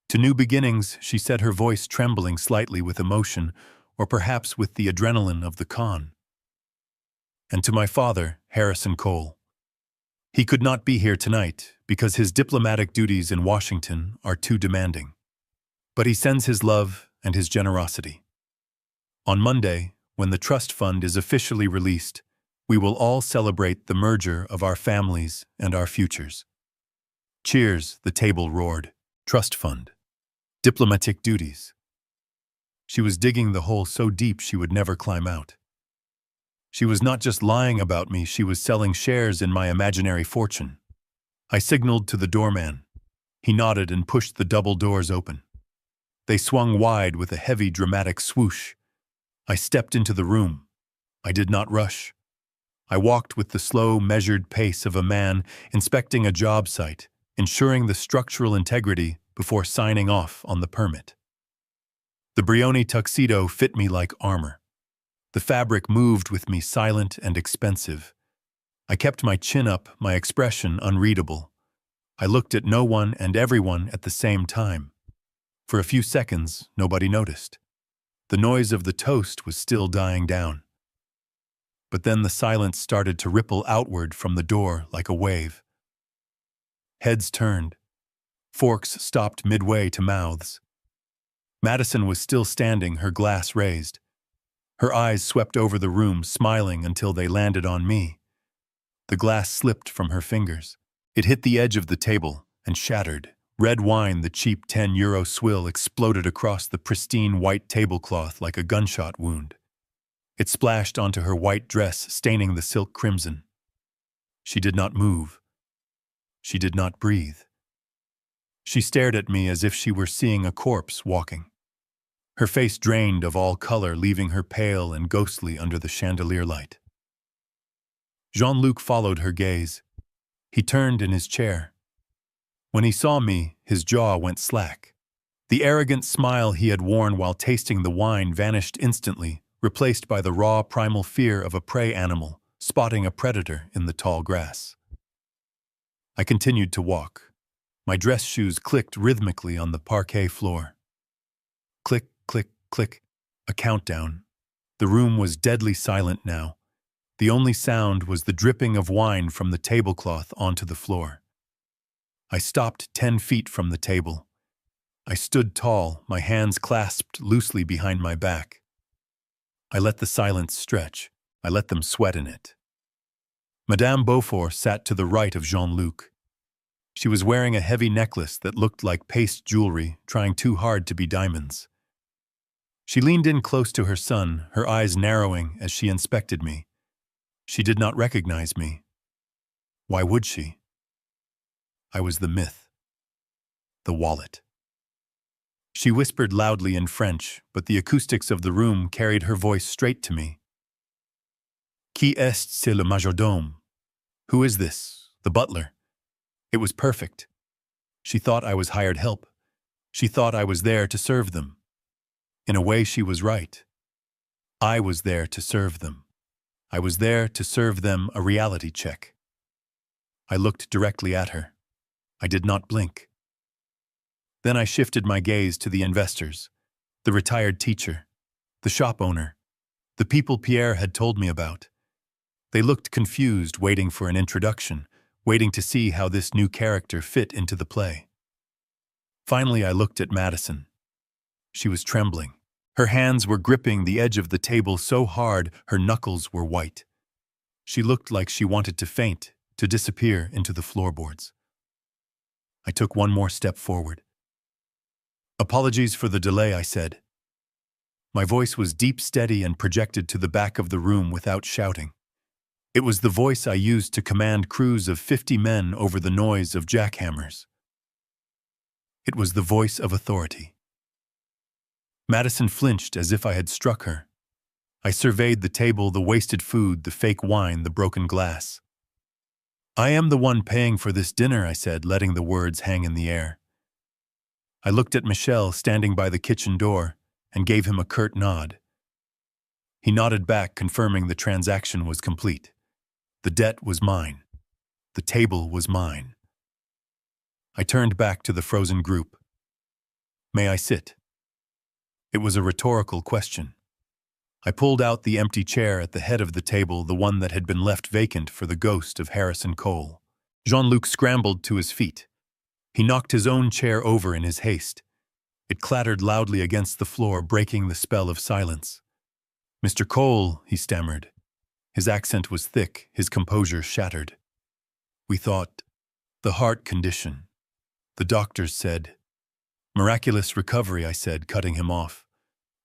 "To new beginnings," she said, her voice trembling slightly with emotion, or perhaps with the adrenaline of the con. "And to my father, Harrison Cole. He could not be here tonight because his diplomatic duties in Washington are too demanding. But he sends his love and his generosity. On Monday, when the trust fund is officially released, we will all celebrate the merger of our families and our futures." "Cheers," the table roared. "Trust fund. Diplomatic duties." She was digging the hole so deep she would never climb out. She was not just lying about me, she was selling shares in my imaginary fortune. I signaled to the doorman. He nodded and pushed the double doors open. They swung wide with a heavy, dramatic swoosh. I stepped into the room. I did not rush. I walked with the slow, measured pace of a man inspecting a job site, ensuring the structural integrity before signing off on the permit. The Brioni tuxedo fit me like armor. The fabric moved with me, silent and expensive. I kept my chin up, my expression unreadable. I looked at no one and everyone at the same time. For a few seconds, nobody noticed. The noise of the toast was still dying down. But then the silence started to ripple outward from the door like a wave. Heads turned. Forks stopped midway to mouths. Madison was still standing, her glass raised. Her eyes swept over the room, smiling until they landed on me. The glass slipped from her fingers. It hit the edge of the table and shattered. Red wine, the cheap €10 swill, exploded across the pristine white tablecloth like a gunshot wound. It splashed onto her white dress, staining the silk crimson. She did not move. She did not breathe. She stared at me as if she were seeing a corpse walking. Her face drained of all color, leaving her pale and ghostly under the chandelier light. Jean-Luc followed her gaze. He turned in his chair. When he saw me, his jaw went slack. The arrogant smile he had worn while tasting the wine vanished instantly, replaced by the raw primal fear of a prey animal spotting a predator in the tall grass. I continued to walk. My dress shoes clicked rhythmically on the parquet floor. Click, click, click. A countdown. The room was deadly silent now. The only sound was the dripping of wine from the tablecloth onto the floor. I stopped 10 feet from the table. I stood tall, my hands clasped loosely behind my back. I let the silence stretch. I let them sweat in it. Madame Beaufort sat to the right of Jean-Luc. She was wearing a heavy necklace that looked like paste jewelry, trying too hard to be diamonds. She leaned in close to her son, her eyes narrowing as she inspected me. She did not recognize me. Why would she? I was the myth. The wallet. She whispered loudly in French, but the acoustics of the room carried her voice straight to me. Qui est le majordome? Who is this? The butler. It was perfect. She thought I was hired help. She thought I was there to serve them. In a way, she was right. I was there to serve them. I was there to serve them a reality check. I looked directly at her. I did not blink. Then I shifted my gaze to the investors, the retired teacher, the shop owner, the people Pierre had told me about. They looked confused, waiting for an introduction, waiting to see how this new character fit into the play. Finally, I looked at Madison. She was trembling. Her hands were gripping the edge of the table so hard her knuckles were white. She looked like she wanted to faint, to disappear into the floorboards. I took one more step forward. Apologies for the delay, I said. My voice was deep, steady, and projected to the back of the room without shouting. It was the voice I used to command crews of 50 men over the noise of jackhammers. It was the voice of authority. Madison flinched as if I had struck her. I surveyed the table, the wasted food, the fake wine, the broken glass. I am the one paying for this dinner, I said, letting the words hang in the air. I looked at Michel standing by the kitchen door and gave him a curt nod. He nodded back, confirming the transaction was complete. The debt was mine. The table was mine. I turned back to the frozen group. May I sit? It was a rhetorical question. I pulled out the empty chair at the head of the table, the one that had been left vacant for the ghost of Harrison Cole. Jean-Luc scrambled to his feet. He knocked his own chair over in his haste. It clattered loudly against the floor, breaking the spell of silence. Mr. Cole, he stammered. His accent was thick, his composure shattered. We thought, the heart condition. The doctors said. Miraculous recovery, I said, cutting him off.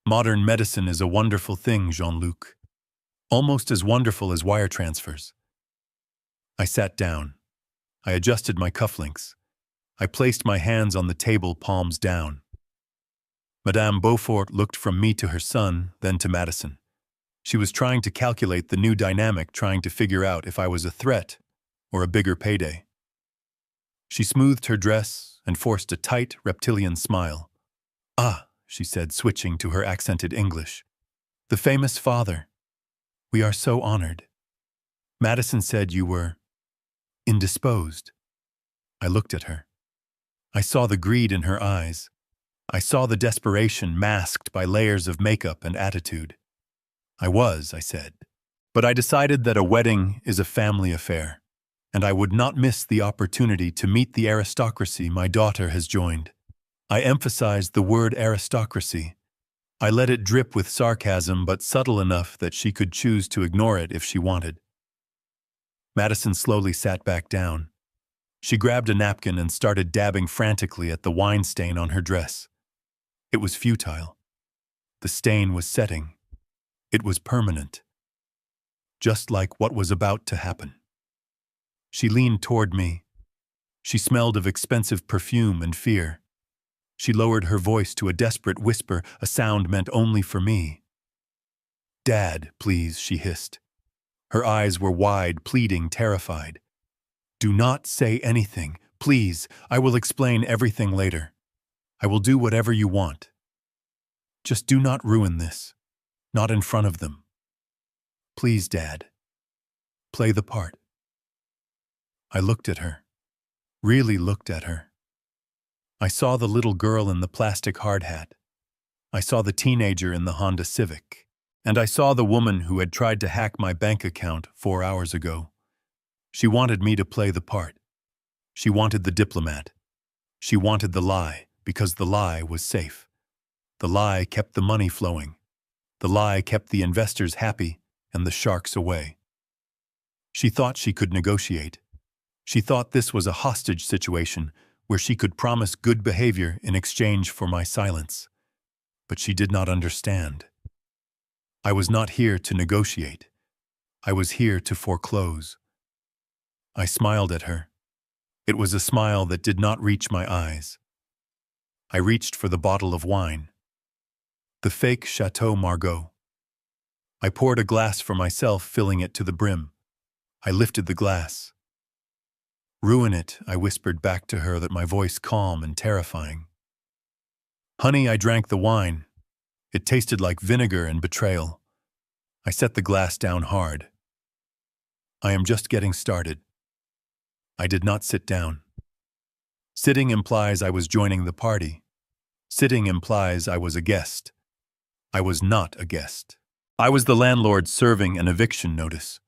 Modern medicine is a wonderful thing, Jean-Luc. Almost as wonderful as wire transfers. I sat down. I adjusted my cufflinks. I placed my hands on the table, palms down. Madame Beaufort looked from me to her son, then to Madison. She was trying to calculate the new dynamic, trying to figure out if I was a threat or a bigger payday. She smoothed her dress and forced a tight, reptilian smile. Ah, she said, switching to her accented English. The famous father. We are so honored. Madison said you were indisposed. I looked at her. I saw the greed in her eyes. I saw the desperation masked by layers of makeup and attitude. I was, I said. But I decided that a wedding is a family affair, and I would not miss the opportunity to meet the aristocracy my daughter has joined. I emphasized the word aristocracy. I let it drip with sarcasm, but subtle enough that she could choose to ignore it if she wanted. Madison slowly sat back down. She grabbed a napkin and started dabbing frantically at the wine stain on her dress. It was futile. The stain was setting. It was permanent. Just like what was about to happen. She leaned toward me. She smelled of expensive perfume and fear. She lowered her voice to a desperate whisper, a sound meant only for me. Dad, please, she hissed. Her eyes were wide, pleading, terrified. Do not say anything. Please, I will explain everything later. I will do whatever you want. Just do not ruin this. Not in front of them. Please, Dad. Play the part. I looked at her. Really looked at her. I saw the little girl in the plastic hard hat. I saw the teenager in the Honda Civic. And I saw the woman who had tried to hack my bank account 4 hours ago. She wanted me to play the part. She wanted the diplomat. She wanted the lie, because the lie was safe. The lie kept the money flowing. The lie kept the investors happy and the sharks away. She thought she could negotiate. She thought this was a hostage situation where she could promise good behavior in exchange for my silence. But she did not understand. I was not here to negotiate. I was here to foreclose. I smiled at her. It was a smile that did not reach my eyes. I reached for the bottle of wine. The fake Chateau Margaux. I poured a glass for myself, filling it to the brim. I lifted the glass. "Ruin it," I whispered back to her, that my voice calm and terrifying. "Honey," I drank the wine. It tasted like vinegar and betrayal. I set the glass down hard. I am just getting started. I did not sit down. Sitting implies I was joining the party. Sitting implies I was a guest. I was not a guest. I was the landlord serving an eviction notice.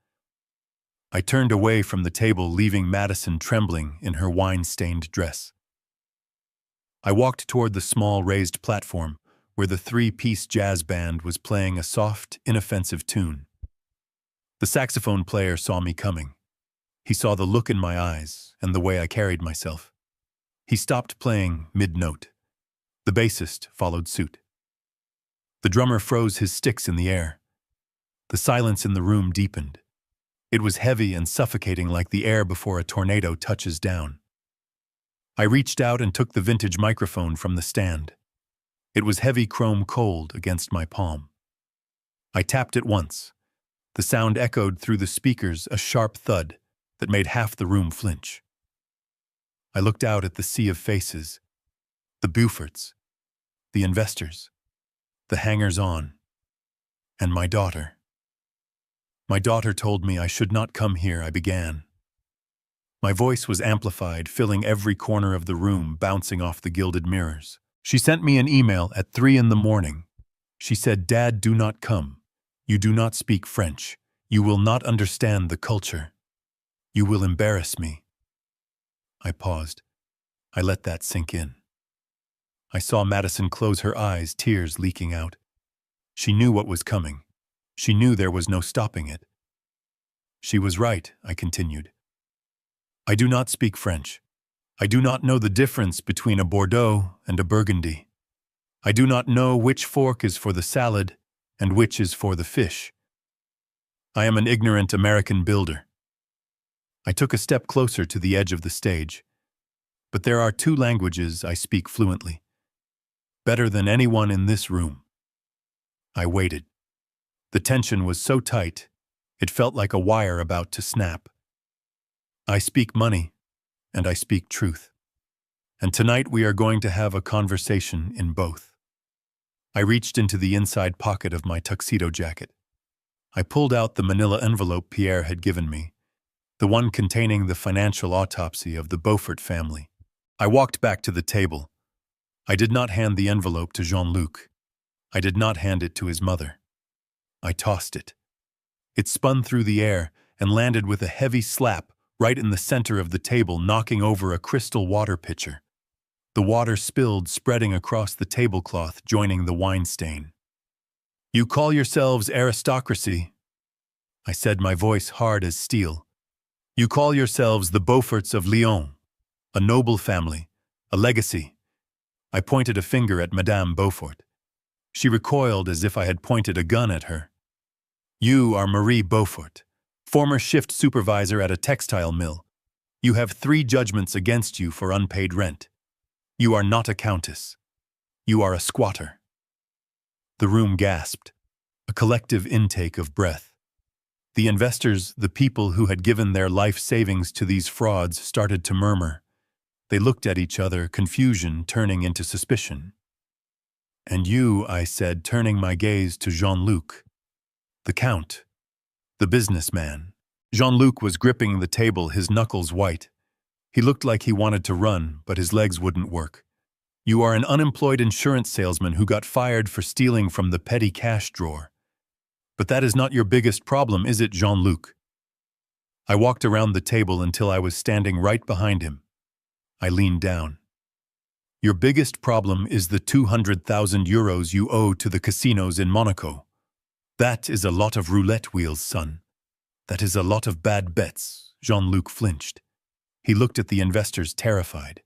I turned away from the table, leaving Madison trembling in her wine-stained dress. I walked toward the small raised platform where the three-piece jazz band was playing a soft, inoffensive tune. The saxophone player saw me coming. He saw the look in my eyes and the way I carried myself. He stopped playing mid-note. The bassist followed suit. The drummer froze his sticks in the air. The silence in the room deepened. It was heavy and suffocating, like the air before a tornado touches down. I reached out and took the vintage microphone from the stand. It was heavy chrome cold against my palm. I tapped it once. The sound echoed through the speakers, a sharp thud that made half the room flinch. I looked out at the sea of faces, the Bufords, the investors, the hangers-on, and my daughter. My daughter told me I should not come here, I began. My voice was amplified, filling every corner of the room, bouncing off the gilded mirrors. She sent me an email at 3 a.m. She said, "Dad, do not come. You do not speak French. You will not understand the culture. You will embarrass me." I paused. I let that sink in. I saw Madison close her eyes, tears leaking out. She knew what was coming. She knew there was no stopping it. She was right, I continued. I do not speak French. I do not know the difference between a Bordeaux and a Burgundy. I do not know which fork is for the salad and which is for the fish. I am an ignorant American builder. I took a step closer to the edge of the stage. But there are 2 languages I speak fluently. Better than anyone in this room. I waited. The tension was so tight, it felt like a wire about to snap. I speak money, and I speak truth. And tonight we are going to have a conversation in both. I reached into the inside pocket of my tuxedo jacket. I pulled out the manila envelope Pierre had given me, the one containing the financial autopsy of the Beaufort family. I walked back to the table. I did not hand the envelope to Jean-Luc. I did not hand it to his mother. I tossed it. It spun through the air and landed with a heavy slap right in the center of the table, knocking over a crystal water pitcher. The water spilled, spreading across the tablecloth, joining the wine stain. "You call yourselves aristocracy," I said, my voice hard as steel. "You call yourselves the Beauforts of Lyon, a noble family, a legacy." I pointed a finger at Madame Beaufort. She recoiled as if I had pointed a gun at her. "You are Marie Beaufort, former shift supervisor at a textile mill. You have 3 judgments against you for unpaid rent. You are not a countess. You are a squatter." The room gasped, a collective intake of breath. The investors, the people who had given their life savings to these frauds, started to murmur. They looked at each other, confusion turning into suspicion. "And you," I said, turning my gaze to Jean-Luc. "The Count. The businessman." Jean-Luc was gripping the table, his knuckles white. He looked like he wanted to run, but his legs wouldn't work. You are an unemployed insurance salesman who got fired for stealing from the petty cash drawer. But that is not your biggest problem, is it, Jean-Luc? I walked around the table until I was standing right behind him. I leaned down. Your biggest problem is the 200,000 euros you owe to the casinos in Monaco. That is a lot of roulette wheels, son. That is a lot of bad bets. Jean-Luc flinched. He looked at the investors terrified.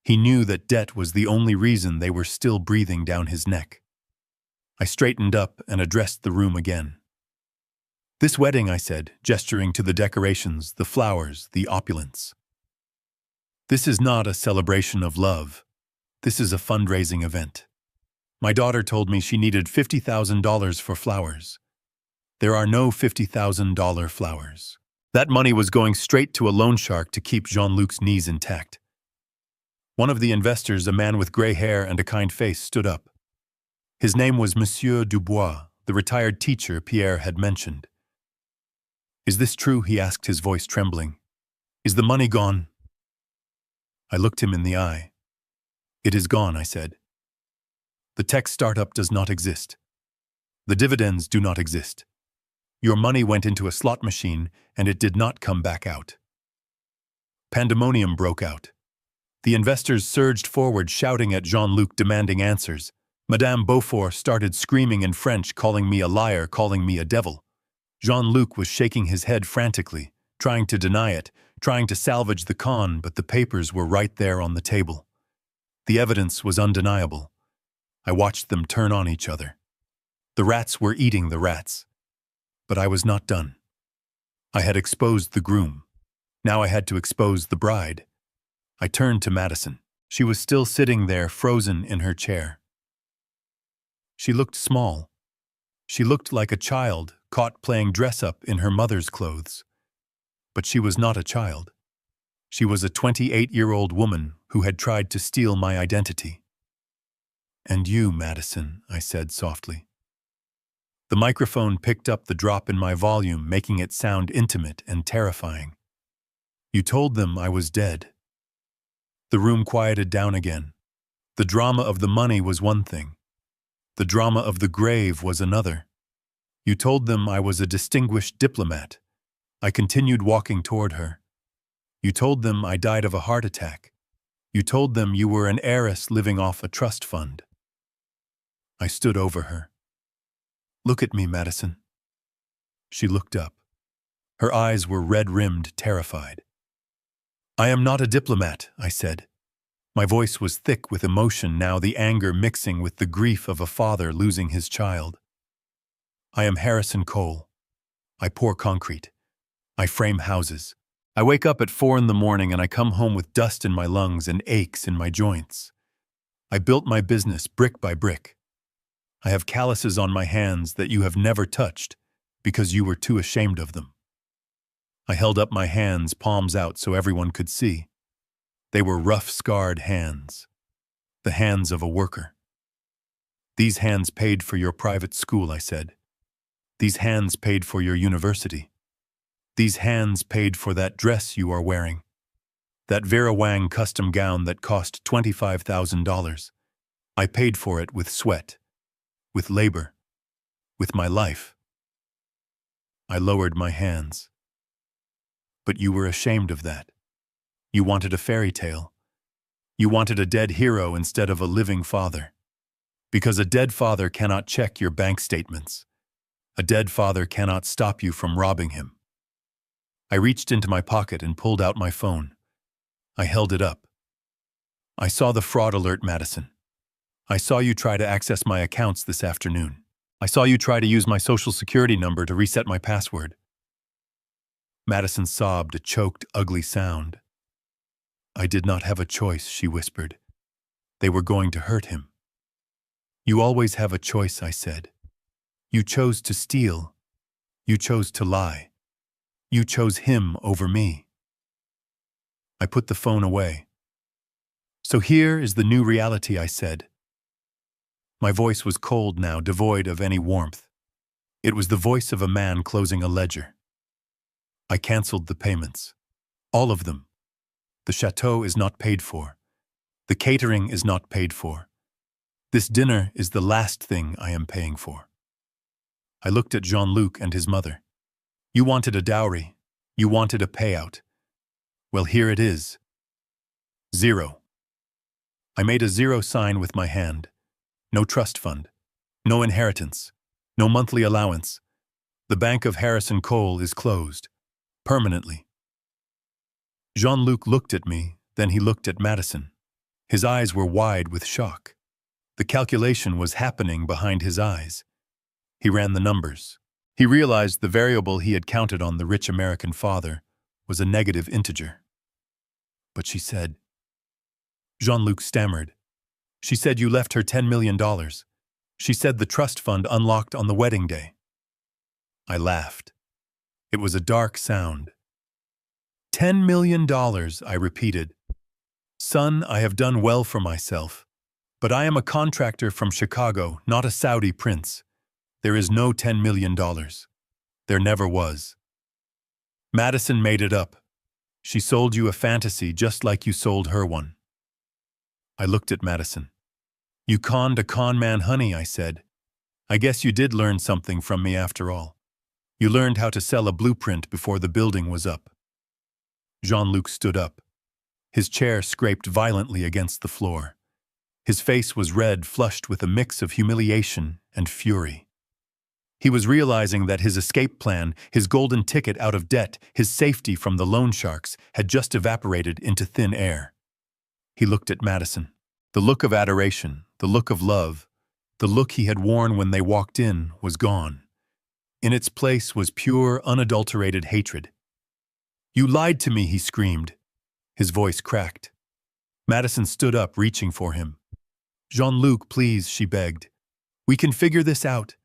He knew that debt was the only reason they were still breathing down his neck. I straightened up and addressed the room again. This wedding, I said, gesturing to the decorations, the flowers, the opulence. This is not a celebration of love. This is a fundraising event. My daughter told me she needed $50,000 for flowers. There are no $50,000 flowers. That money was going straight to a loan shark to keep Jean-Luc's knees intact. One of the investors, a man with gray hair and a kind face, stood up. His name was Monsieur Dubois, the retired teacher Pierre had mentioned. Is this true? He asked, his voice trembling. Is the money gone? I looked him in the eye. It is gone, I said. The tech startup does not exist. The dividends do not exist. Your money went into a slot machine and it did not come back out. Pandemonium broke out. The investors surged forward, shouting at Jean-Luc, demanding answers. Madame Beaufort started screaming in French, calling me a liar, calling me a devil. Jean-Luc was shaking his head frantically, trying to deny it, trying to salvage the con, but the papers were right there on the table. The evidence was undeniable. I watched them turn on each other. The rats were eating the rats. But I was not done. I had exposed the groom. Now I had to expose the bride. I turned to Madison. She was still sitting there, frozen in her chair. She looked small. She looked like a child caught playing dress-up in her mother's clothes. But she was not a child. She was a 28-year-old woman who had tried to steal my identity. And you, Madison, I said softly. The microphone picked up the drop in my volume, making it sound intimate and terrifying. You told them I was dead. The room quieted down again. The drama of the money was one thing. The drama of the grave was another. You told them I was a distinguished diplomat. I continued walking toward her. You told them I died of a heart attack. You told them you were an heiress living off a trust fund. I stood over her. Look at me, Madison. She looked up. Her eyes were red-rimmed, terrified. I am not a diplomat, I said. My voice was thick with emotion now, the anger mixing with the grief of a father losing his child. I am Harrison Cole. I pour concrete. I frame houses. I wake up at 4 in the morning and I come home with dust in my lungs and aches in my joints. I built my business brick by brick. I have calluses on my hands that you have never touched because you were too ashamed of them. I held up my hands, palms out, so everyone could see. They were rough, scarred hands. The hands of a worker. These hands paid for your private school, I said. These hands paid for your university. These hands paid for that dress you are wearing. That Vera Wang custom gown that cost $25,000. I paid for it with sweat, with labor, with my life. I lowered my hands. But you were ashamed of that. You wanted a fairy tale. You wanted a dead hero instead of a living father. Because a dead father cannot check your bank statements. A dead father cannot stop you from robbing him. I reached into my pocket and pulled out my phone. I held it up. I saw the fraud alert, Madison. I saw you try to access my accounts this afternoon. I saw you try to use my social security number to reset my password. Madison sobbed, a choked, ugly sound. I did not have a choice, she whispered. They were going to hurt him. You always have a choice, I said. You chose to steal. You chose to lie. You chose him over me. I put the phone away. So here is the new reality, I said. My voice was cold now, devoid of any warmth. It was the voice of a man closing a ledger. I canceled the payments. All of them. The chateau is not paid for. The catering is not paid for. This dinner is the last thing I am paying for. I looked at Jean-Luc and his mother. You wanted a dowry. You wanted a payout. Well, here it is. 0. I made a 0 sign with my hand. No trust fund. No inheritance. No monthly allowance. The Bank of Harrison Cole is closed. Permanently. Jean-Luc looked at me, then he looked at Madison. His eyes were wide with shock. The calculation was happening behind his eyes. He ran the numbers. He realized the variable he had counted on, the rich American father, was a negative integer. But she said... Jean-Luc stammered. She said you left her $10 million. She said the trust fund unlocked on the wedding day. I laughed. It was a dark sound. $10 million, I repeated. Son, I have done well for myself. But I am a contractor from Chicago, not a Saudi prince. There is no $10 million. There never was. Madison made it up. She sold you a fantasy just like you sold her one. I looked at Madison. You conned a con man, honey, I said. I guess you did learn something from me after all. You learned how to sell a blueprint before the building was up. Jean-Luc stood up. His chair scraped violently against the floor. His face was red, flushed with a mix of humiliation and fury. He was realizing that his escape plan, his golden ticket out of debt, his safety from the loan sharks, had just evaporated into thin air. He looked at Madison. The look of adoration, the look of love, the look he had worn when they walked in was gone. In its place was pure, unadulterated hatred. You lied to me, he screamed. His voice cracked. Madison stood up, reaching for him. Jean-Luc, please, she begged. We can figure this out.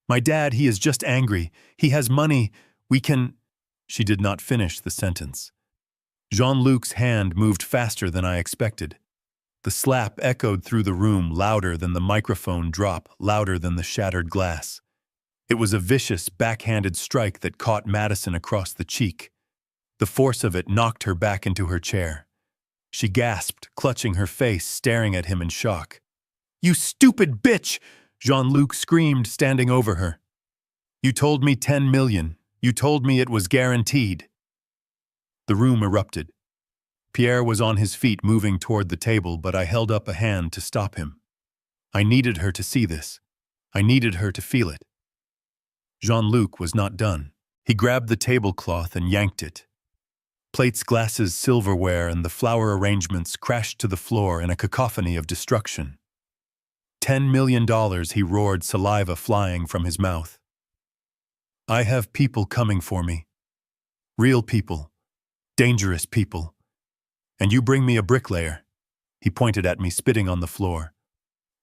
My dad, he is just angry. He has money. We can... She did not finish the sentence. Jean-Luc's hand moved faster than I expected. The slap echoed through the room, louder than the microphone drop, louder than the shattered glass. It was a vicious, backhanded strike that caught Madison across the cheek. The force of it knocked her back into her chair. She gasped, clutching her face, staring at him in shock. You stupid bitch! Jean-Luc screamed, standing over her. You told me 10 million. You told me it was guaranteed. The room erupted. Pierre was on his feet, moving toward the table, but I held up a hand to stop him. I needed her to see this. I needed her to feel it. Jean-Luc was not done. He grabbed the tablecloth and yanked it. Plates, glasses, silverware, and the flower arrangements crashed to the floor in a cacophony of destruction. $10 million, he roared, saliva flying from his mouth. I have people coming for me. Real people. Dangerous people. And you bring me a bricklayer. He pointed at me, spitting on the floor.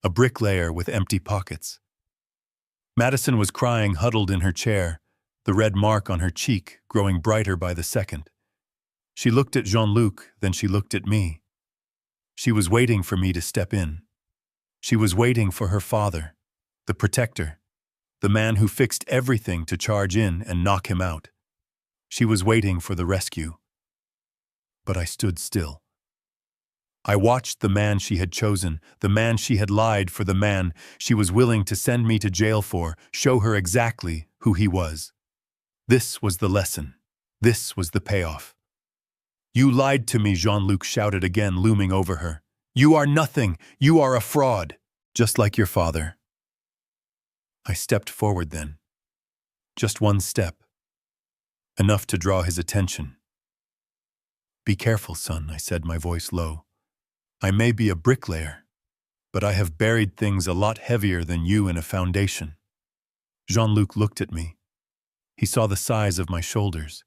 A bricklayer with empty pockets. Madison was crying, huddled in her chair, the red mark on her cheek growing brighter by the second. She looked at Jean-Luc, then she looked at me. She was waiting for me to step in. She was waiting for her father, the protector, the man who fixed everything to charge in and knock him out. She was waiting for the rescue. But I stood still. I watched the man she had chosen, the man she had lied for, the man she was willing to send me to jail for, show her exactly who he was. This was the lesson. This was the payoff. You lied to me, Jean-Luc shouted again, looming over her. You are nothing. You are a fraud, just like your father. I stepped forward then. Just one step. Enough to draw his attention. Be careful, son, I said, my voice low. I may be a bricklayer, but I have buried things a lot heavier than you in a foundation. Jean-Luc looked at me. He saw the size of my shoulders.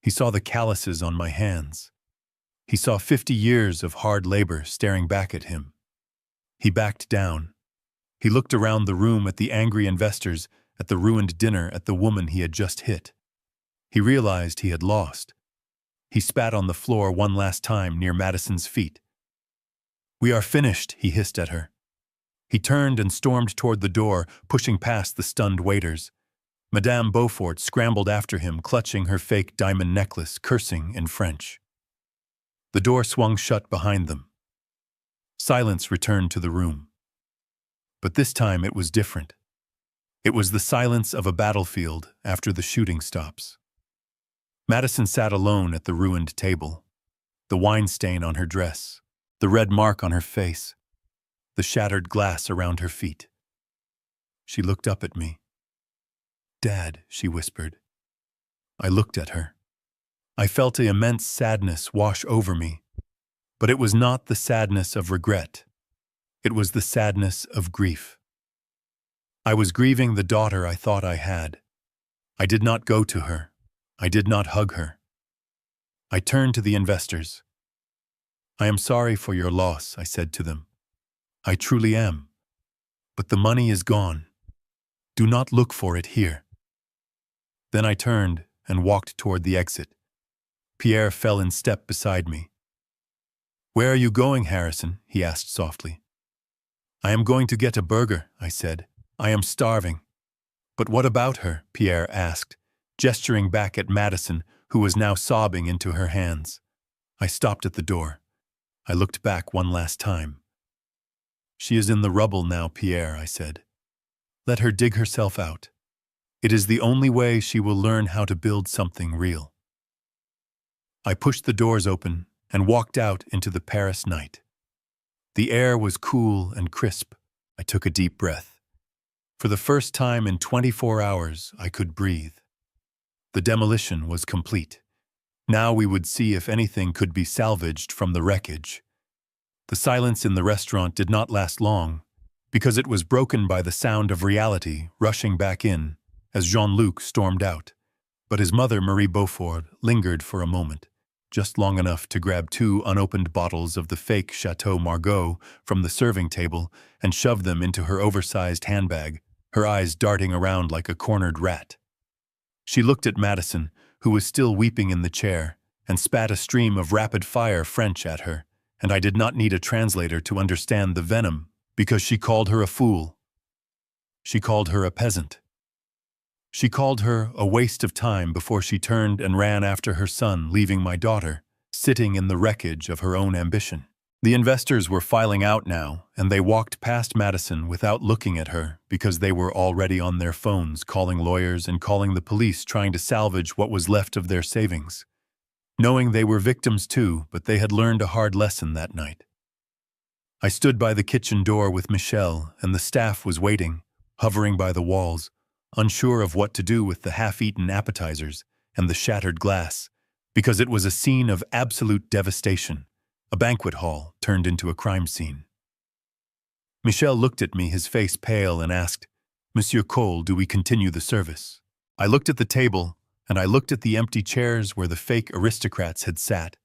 He saw the calluses on my hands. He saw 50 years of hard labor staring back at him. He backed down. He looked around the room at the angry investors, at the ruined dinner, at the woman he had just hit. He realized he had lost. He spat on the floor one last time near Madison's feet. We are finished, he hissed at her. He turned and stormed toward the door, pushing past the stunned waiters. Madame Beaufort scrambled after him, clutching her fake diamond necklace, cursing in French. The door swung shut behind them. Silence returned to the room. But this time it was different. It was the silence of a battlefield after the shooting stops. Madison sat alone at the ruined table, the wine stain on her dress, the red mark on her face, the shattered glass around her feet. She looked up at me. "Dad," she whispered. I looked at her. I felt an immense sadness wash over me, but it was not the sadness of regret. It was the sadness of grief. I was grieving the daughter I thought I had. I did not go to her. I did not hug her. I turned to the investors. "I am sorry for your loss," I said to them. "I truly am. But the money is gone. Do not look for it here." Then I turned and walked toward the exit. Pierre fell in step beside me. "Where are you going, Harrison?" he asked softly. "I am going to get a burger," I said. "I am starving." "But what about her?" Pierre asked, gesturing back at Madison, who was now sobbing into her hands. I stopped at the door. I looked back one last time. "She is in the rubble now, Pierre," I said. "Let her dig herself out. It is the only way she will learn how to build something real." I pushed the doors open and walked out into the Paris night. The air was cool and crisp. I took a deep breath. For the first time in 24 hours, I could breathe. The demolition was complete. Now we would see if anything could be salvaged from the wreckage. The silence in the restaurant did not last long, because it was broken by the sound of reality rushing back in as Jean-Luc stormed out. But his mother, Marie Beaufort, lingered for a moment, just long enough to grab 2 unopened bottles of the fake Chateau Margaux from the serving table and shove them into her oversized handbag, her eyes darting around like a cornered rat. She looked at Madison, who was still weeping in the chair, and spat a stream of rapid-fire French at her, and I did not need a translator to understand the venom, because she called her a fool. She called her a peasant. She called her a waste of time before she turned and ran after her son, leaving my daughter, sitting in the wreckage of her own ambition. The investors were filing out now, and they walked past Madison without looking at her because they were already on their phones calling lawyers and calling the police, trying to salvage what was left of their savings. Knowing they were victims too, but they had learned a hard lesson that night. I stood by the kitchen door with Michel, and the staff was waiting, hovering by the walls, unsure of what to do with the half-eaten appetizers and the shattered glass, because it was a scene of absolute devastation. A banquet hall turned into a crime scene. Michel looked at me, his face pale, and asked, "Monsieur Cole, do we continue the service?" I looked at the table, and I looked at the empty chairs where the fake aristocrats had sat,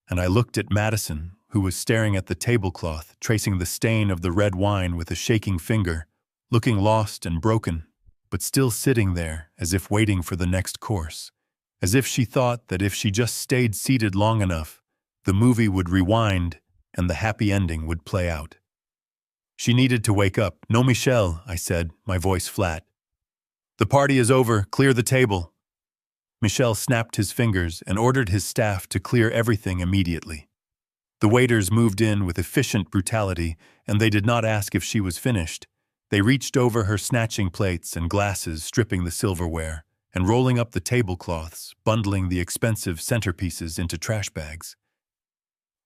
and I looked at Madison, who was staring at the tablecloth, tracing the stain of the red wine with a shaking finger, looking lost and broken, but still sitting there as if waiting for the next course, as if she thought that if she just stayed seated long enough, the movie would rewind and the happy ending would play out. She needed to wake up. "No, Michel," I said, my voice flat. "The party is over. Clear the table." Michel snapped his fingers and ordered his staff to clear everything immediately. The waiters moved in with efficient brutality, and they did not ask if she was finished. They reached over her, snatching plates and glasses, stripping the silverware, and rolling up the tablecloths, bundling the expensive centerpieces into trash bags.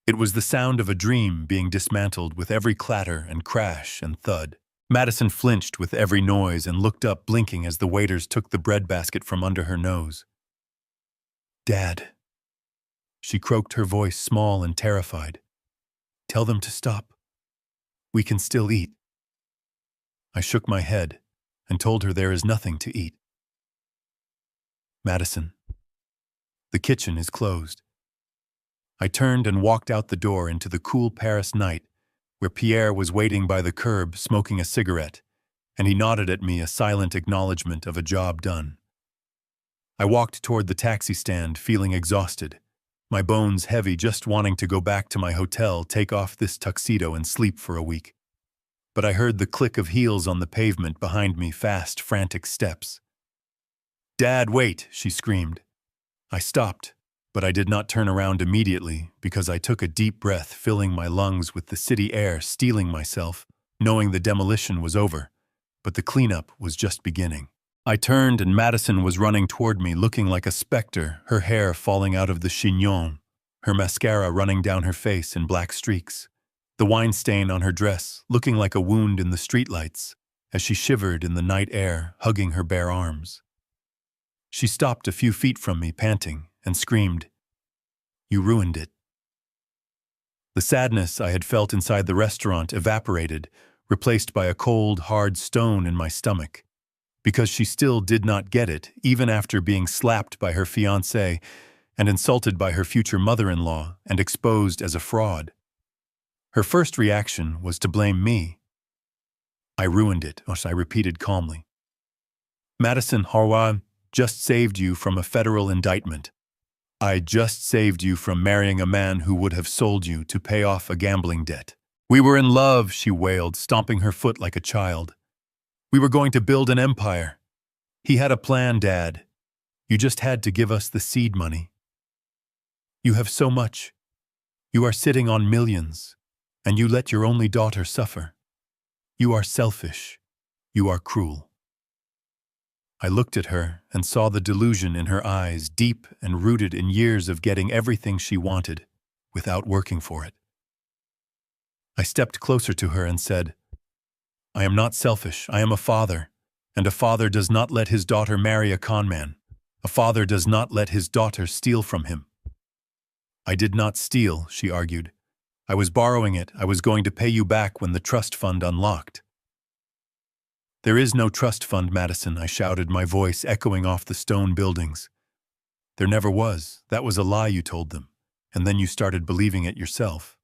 It was the sound of a dream being dismantled with every clatter and crash and thud. Madison flinched with every noise and looked up, blinking as the waiters took the breadbasket from under her nose. "Dad," she croaked, her voice small and terrified. "Tell them to stop. We can still eat." I shook my head and told her there is nothing to eat. "Madison, the kitchen is closed." I turned and walked out the door into the cool Paris night, where Pierre was waiting by the curb smoking a cigarette, and he nodded at me, a silent acknowledgement of a job done. I walked toward the taxi stand, feeling exhausted, my bones heavy, just wanting to go back to my hotel, take off this tuxedo and sleep for a week. But I heard the click of heels on the pavement behind me, fast, frantic steps. "Dad, wait!" she screamed. I stopped, But I did not turn around immediately because I took a deep breath, filling my lungs with the city air, steeling myself, knowing the demolition was over, but the cleanup was just beginning. I turned and Madison was running toward me, looking like a specter, her hair falling out of the chignon, her mascara running down her face in black streaks, the wine stain on her dress looking like a wound in the streetlights as she shivered in the night air, hugging her bare arms. She stopped a few feet from me, panting, and screamed, "You ruined it." The sadness I had felt inside the restaurant evaporated, replaced by a cold, hard stone in my stomach. Because she still did not get it, even after being slapped by her fiancé and insulted by her future mother-in-law and exposed as a fraud. Her first reaction was to blame me. "I ruined it," I repeated calmly. "Madison Harwa just saved you from a federal indictment. I just saved you from marrying a man who would have sold you to pay off a gambling debt. We were in love," she wailed, stomping her foot like a child. "We were going to build an empire. He had a plan, Dad. You just had to give us the seed money. You have so much. You are sitting on millions, and you let your only daughter suffer. You are selfish. You are cruel." I looked at her and saw the delusion in her eyes, deep and rooted in years of getting everything she wanted without working for it. I stepped closer to her and said, "I am not selfish. I am a father, and a father does not let his daughter marry a conman. A father does not let his daughter steal from him." "I did not steal," she argued. "I was borrowing it. I was going to pay you back when the trust fund unlocked." "There is no trust fund, Madison," I shouted, my voice echoing off the stone buildings. "There never was. That was a lie you told them, and then you started believing it yourself.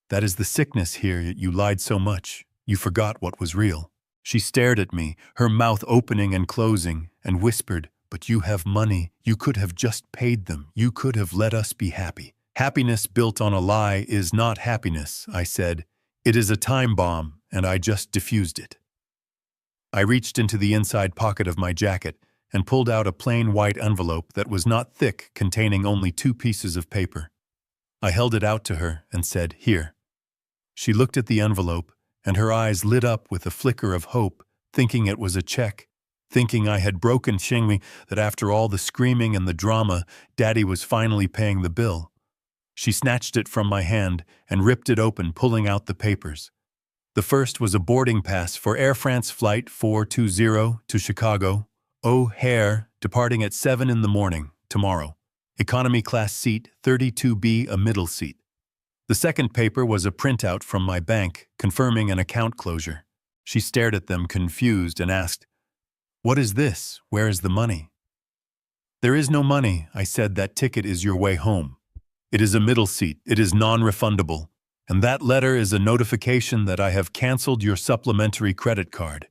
That is the sickness here. You lied so much, you forgot what was real." She stared at me, her mouth opening and closing, and whispered, "But you have money. You could have just paid them. You could have let us be happy." "Happiness built on a lie is not happiness," I said. "It is a time bomb, and I just diffused it." I reached into the inside pocket of my jacket and pulled out a plain white envelope that was not thick, containing only 2 pieces of paper. I held it out to her and said, "Here." She looked at the envelope, and her eyes lit up with a flicker of hope, thinking it was a check, thinking I had broken Shingmi, that after all the screaming and the drama, Daddy was finally paying the bill. She snatched it from my hand and ripped it open, pulling out the papers. The first was a boarding pass for Air France Flight 420 to Chicago, O'Hare, departing at 7 in the morning, tomorrow. Economy class seat, 32B, a middle seat. The second paper was a printout from my bank, confirming an account closure. She stared at them, confused, and asked, "What is this? Where is the money?" "There is no money," I said. "That ticket is your way home. It is a middle seat. It is non-refundable. And that letter is a notification that I have canceled your supplementary credit card.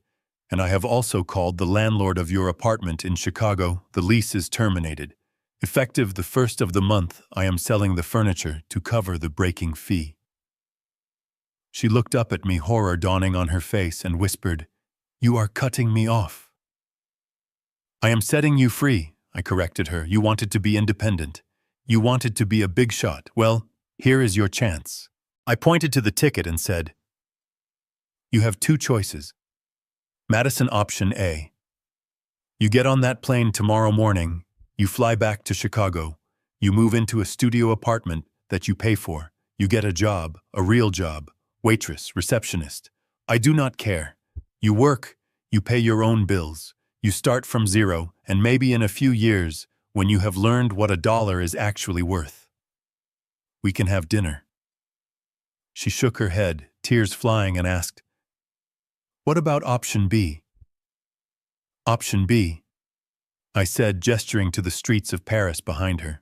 And I have also called the landlord of your apartment in Chicago. The lease is terminated. Effective the 1st of the month, I am selling the furniture to cover the breaking fee." She looked up at me, horror dawning on her face, and whispered, "You are cutting me off." "I am setting you free," I corrected her. "You wanted to be independent. You wanted to be a big shot. Well, here is your chance." I pointed to the ticket and said, "You have 2 choices. Madison option A. You get on that plane tomorrow morning, you fly back to Chicago, you move into a studio apartment that you pay for, you get a job, a real job, waitress, receptionist. I do not care. You work, you pay your own bills, you start from zero, and maybe in a few years, when you have learned what a dollar is actually worth, we can have dinner." She shook her head, tears flying, and asked, "What about option B?" "Option B," I said, gesturing to the streets of Paris behind her.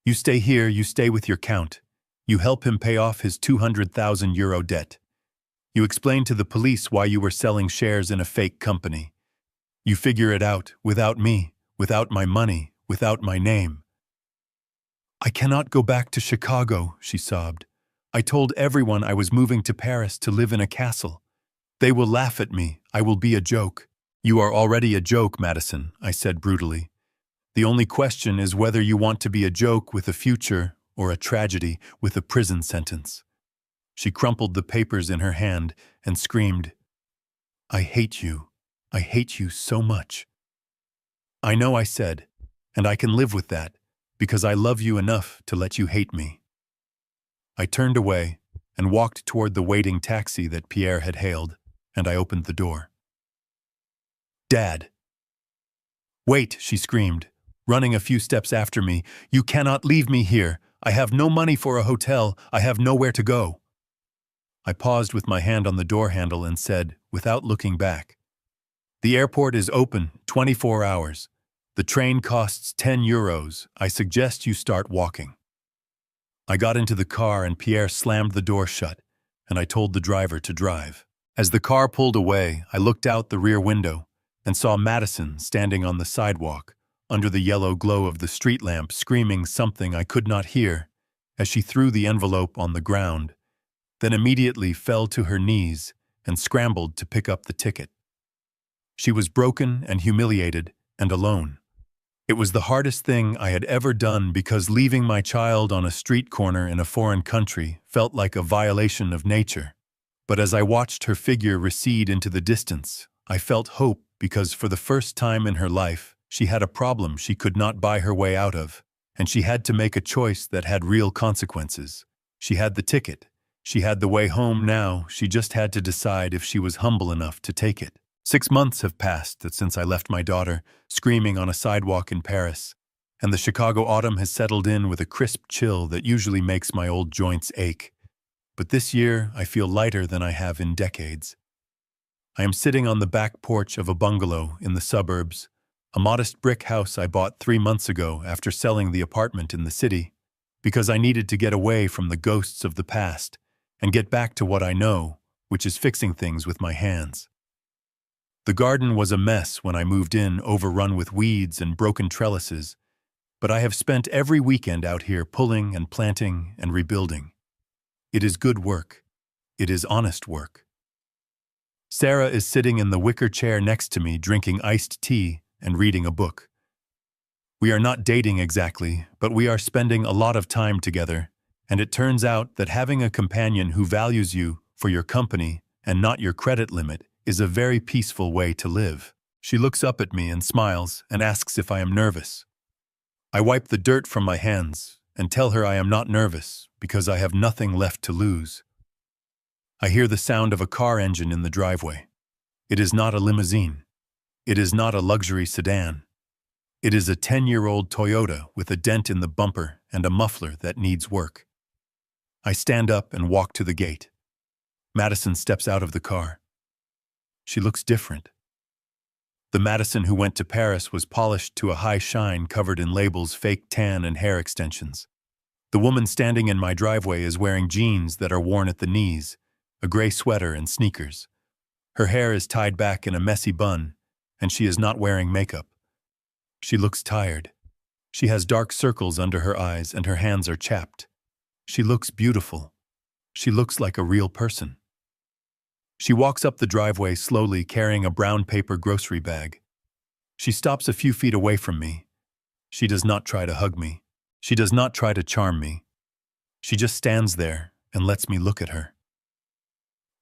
"You stay here, you stay with your count. You help him pay off his €200,000 debt. You explain to the police why you were selling shares in a fake company. You figure it out, without me, without my money, without my name." "I cannot go back to Chicago," she sobbed. "I told everyone I was moving to Paris to live in a castle. They will laugh at me. I will be a joke." "You are already a joke, Madison," I said brutally. The only question is whether you want to be a joke with a future or a tragedy with a prison sentence. She crumpled the papers in her hand and screamed, "I hate you. I hate you so much." "I know," I said, "and I can live with that, because I love you enough to let you hate me." I turned away and walked toward the waiting taxi that Pierre had hailed, and I opened the door. "Dad!" "Wait," she screamed, running a few steps after me. "You cannot leave me here. I have no money for a hotel. I have nowhere to go." I paused with my hand on the door handle and said, without looking back, "The airport is open 24 hours. The train costs 10 euros. I suggest you start walking." I got into the car and Pierre slammed the door shut, and I told the driver to drive. As the car pulled away, I looked out the rear window and saw Madison standing on the sidewalk, under the yellow glow of the street lamp, screaming something I could not hear as she threw the envelope on the ground, then immediately fell to her knees and scrambled to pick up the ticket. She was broken and humiliated and alone. It was the hardest thing I had ever done because leaving my child on a street corner in a foreign country felt like a violation of nature. But as I watched her figure recede into the distance, I felt hope because for the first time in her life, she had a problem she could not buy her way out of, and she had to make a choice that had real consequences. She had the ticket. She had the way home now. She just had to decide if she was humble enough to take it. 6 months have passed since I left my daughter, screaming on a sidewalk in Paris, and the Chicago autumn has settled in with a crisp chill that usually makes my old joints ache. But this year, I feel lighter than I have in decades. I am sitting on the back porch of a bungalow in the suburbs, a modest brick house I bought 3 months ago after selling the apartment in the city, because I needed to get away from the ghosts of the past and get back to what I know, which is fixing things with my hands. The garden was a mess when I moved in, overrun with weeds and broken trellises, but I have spent every weekend out here pulling and planting and rebuilding. It is good work. It is honest work. Sarah is sitting in the wicker chair next to me, drinking iced tea and reading a book. We are not dating exactly, but we are spending a lot of time together, and it turns out that having a companion who values you for your company and not your credit limit is a very peaceful way to live. She looks up at me and smiles and asks if I am nervous. I wipe the dirt from my hands and tell her I am not nervous because I have nothing left to lose. I hear the sound of a car engine in the driveway. It is not a limousine. It is not a luxury sedan. It is a 10-year-old Toyota with a dent in the bumper and a muffler that needs work. I stand up and walk to the gate. Madison steps out of the car. She looks different. The Madison who went to Paris was polished to a high shine, covered in labels, fake tan, and hair extensions. The woman standing in my driveway is wearing jeans that are worn at the knees, a gray sweater and sneakers. Her hair is tied back in a messy bun, and she is not wearing makeup. She looks tired. She has dark circles under her eyes and her hands are chapped. She looks beautiful. She looks like a real person. She walks up the driveway slowly, carrying a brown paper grocery bag. She stops a few feet away from me. She does not try to hug me. She does not try to charm me. She just stands there and lets me look at her.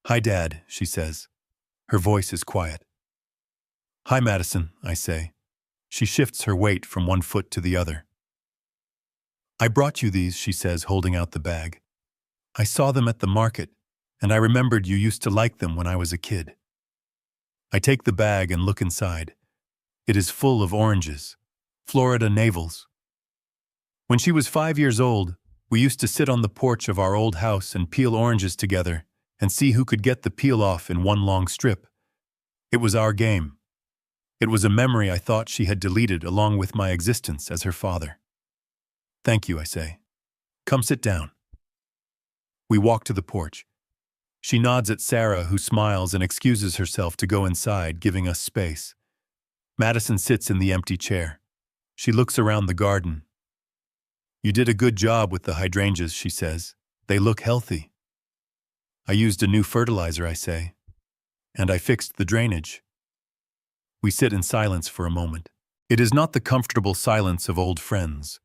"Hi, Dad," she says. Her voice is quiet. "Hi, Madison," I say. She shifts her weight from one foot to the other. "I brought you these," she says, holding out the bag. "I saw them at the market, and I remembered you used to like them when I was a kid." I take the bag and look inside. It is full of oranges, Florida navels. When she was 5 years old, we used to sit on the porch of our old house and peel oranges together and see who could get the peel off in one long strip. It was our game. It was a memory I thought she had deleted along with my existence as her father. "Thank you," I say. "Come sit down." We walk to the porch. She nods at Sarah, who smiles and excuses herself to go inside, giving us space. Madison sits in the empty chair. She looks around the garden. "You did a good job with the hydrangeas," she says. "They look healthy." "I used a new fertilizer," I say. "And I fixed the drainage." We sit in silence for a moment. It is not the comfortable silence of old friends,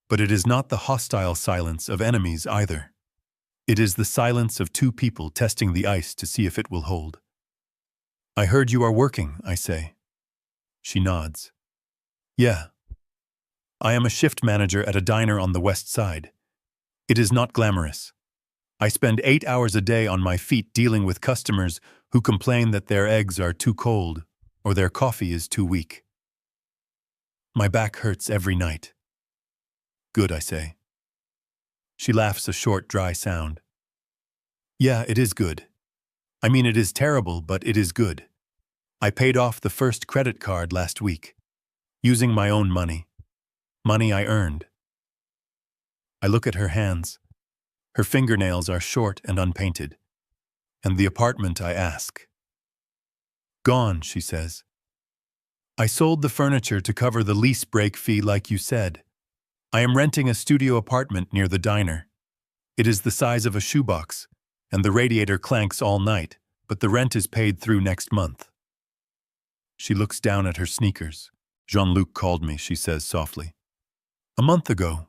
but it is not the hostile silence of enemies either. It is the silence of two people testing the ice to see if it will hold. I heard you are working, I say. She nods. Yeah. I am a shift manager at a diner on the west side. It is not glamorous. I spend 8 hours a day on my feet dealing with customers who complain that their eggs are too cold or their coffee is too weak. My back hurts every night. Good, I say. She laughs a short, dry sound. Yeah, it is good. I mean, it is terrible, but it is good. I paid off the first credit card last week, using my own money. Money I earned. I look at her hands. Her fingernails are short and unpainted. And the apartment, I ask. Gone, she says. I sold the furniture to cover the lease break fee like you said. I am renting a studio apartment near the diner. It is the size of a shoebox, and the radiator clanks all night, but the rent is paid through next month. She looks down at her sneakers. Jean-Luc called me, she says softly. A month ago.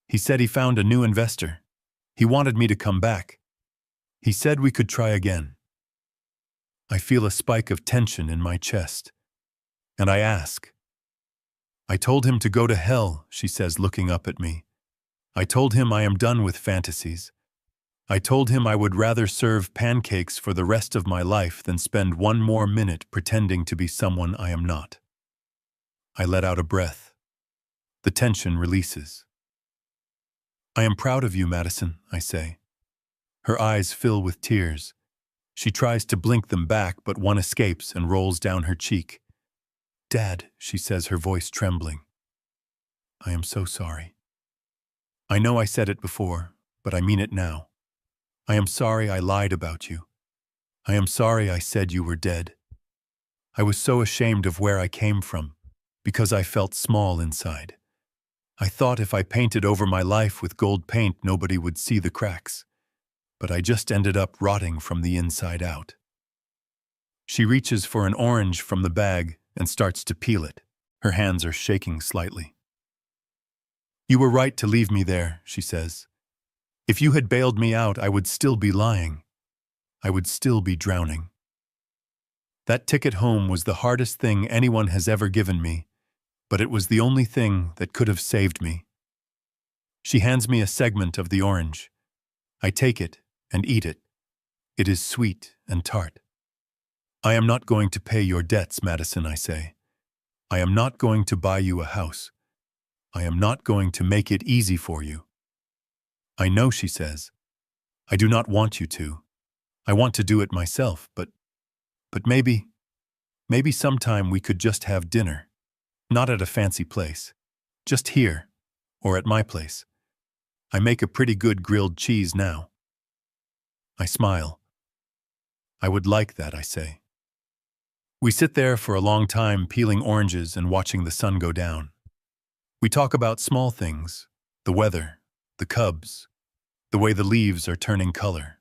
He said he found a new investor. He wanted me to come back. He said we could try again. I feel a spike of tension in my chest. And I ask. I told him to go to hell, she says, looking up at me. I told him I am done with fantasies. I told him I would rather serve pancakes for the rest of my life than spend one more minute pretending to be someone I am not. I let out a breath. The tension releases. I am proud of you, Madison, I say. Her eyes fill with tears. She tries to blink them back, but one escapes and rolls down her cheek. Dad, she says, her voice trembling. I am so sorry. I know I said it before, but I mean it now. I am sorry I lied about you. I am sorry I said you were dead. I was so ashamed of where I came from, because I felt small inside. I thought if I painted over my life with gold paint, nobody would see the cracks. But I just ended up rotting from the inside out. She reaches for an orange from the bag and starts to peel it. Her hands are shaking slightly. You were right to leave me there, she says. If you had bailed me out, I would still be lying. I would still be drowning. That ticket home was the hardest thing anyone has ever given me, but it was the only thing that could have saved me. She hands me a segment of the orange. I take it and eat it. It is sweet and tart. I am not going to pay your debts, Madison, I say. I am not going to buy you a house. I am not going to make it easy for you. I know, she says. I do not want you to. I want to do it myself, but maybe sometime we could just have dinner. Not at a fancy place. Just here, or at my place. I make a pretty good grilled cheese now. I smile. I would like that, I say. We sit there for a long time peeling oranges and watching the sun go down. We talk about small things, the weather, the cubs, the way the leaves are turning color.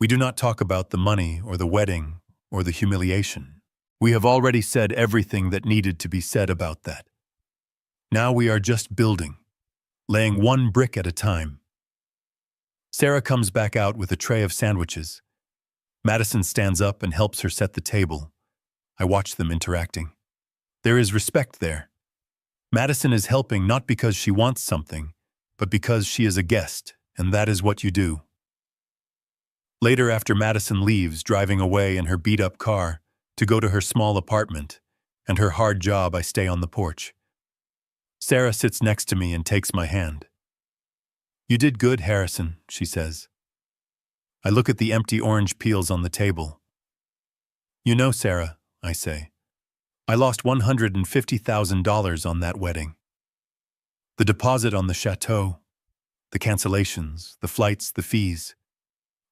We do not talk about the money or the wedding or the humiliation. We have already said everything that needed to be said about that. Now we are just building, laying one brick at a time. Sarah comes back out with a tray of sandwiches. Madison stands up and helps her set the table. I watch them interacting. There is respect there. Madison is helping not because she wants something, but because she is a guest, and that is what you do. Later, after Madison leaves, driving away in her beat-up car to go to her small apartment and her hard job, I stay on the porch. Sarah sits next to me and takes my hand. You did good, Harrison, she says. I look at the empty orange peels on the table. You know, Sarah, I say, I lost $150,000 on that wedding. The deposit on the chateau, the cancellations, the flights, the fees.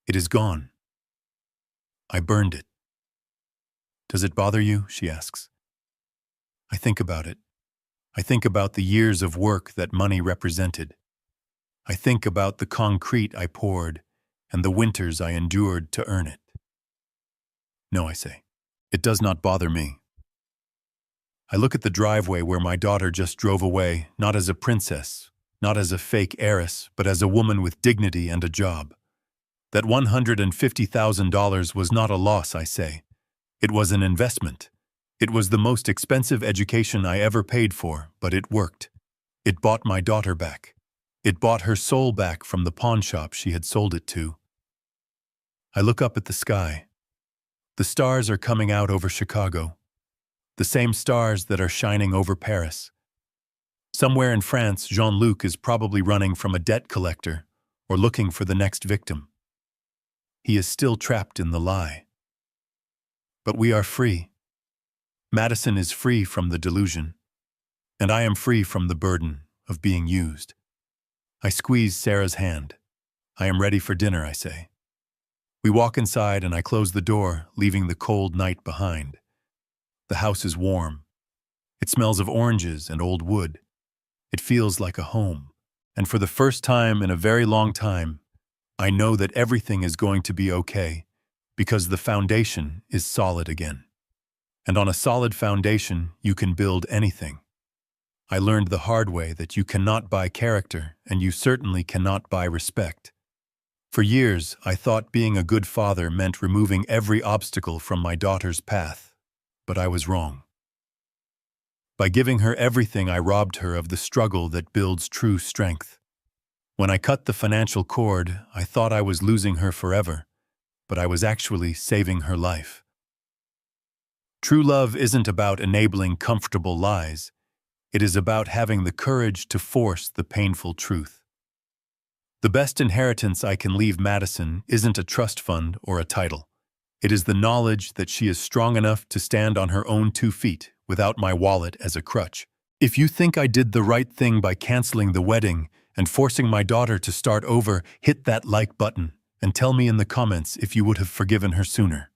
It is gone. I burned it. Does it bother you? She asks. I think about it. I think about the years of work that money represented. I think about the concrete I poured and the winters I endured to earn it. No, I say. It does not bother me. I look at the driveway where my daughter just drove away, not as a princess, not as a fake heiress, but as a woman with dignity and a job. That $150,000 was not a loss, I say. It was an investment. It was the most expensive education I ever paid for, but it worked. It bought my daughter back. It bought her soul back from the pawn shop she had sold it to. I look up at the sky. The stars are coming out over Chicago. The same stars that are shining over Paris. Somewhere in France, Jean-Luc is probably running from a debt collector or looking for the next victim. He is still trapped in the lie. But we are free. Madison is free from the delusion, and I am free from the burden of being used. I squeeze Sarah's hand. I am ready for dinner, I say. We walk inside and I close the door, leaving the cold night behind. The house is warm. It smells of oranges and old wood. It feels like a home. And for the first time in a very long time, I know that everything is going to be okay, because the foundation is solid again. And on a solid foundation, you can build anything. I learned the hard way that you cannot buy character, and you certainly cannot buy respect. For years, I thought being a good father meant removing every obstacle from my daughter's path, but I was wrong. By giving her everything, I robbed her of the struggle that builds true strength. When I cut the financial cord, I thought I was losing her forever, but I was actually saving her life. True love isn't about enabling comfortable lies. It is about having the courage to force the painful truth. The best inheritance I can leave Madison isn't a trust fund or a title. It is the knowledge that she is strong enough to stand on her own 2 feet without my wallet as a crutch. If you think I did the right thing by canceling the wedding and forcing my daughter to start over, hit that like button and tell me in the comments if you would have forgiven her sooner.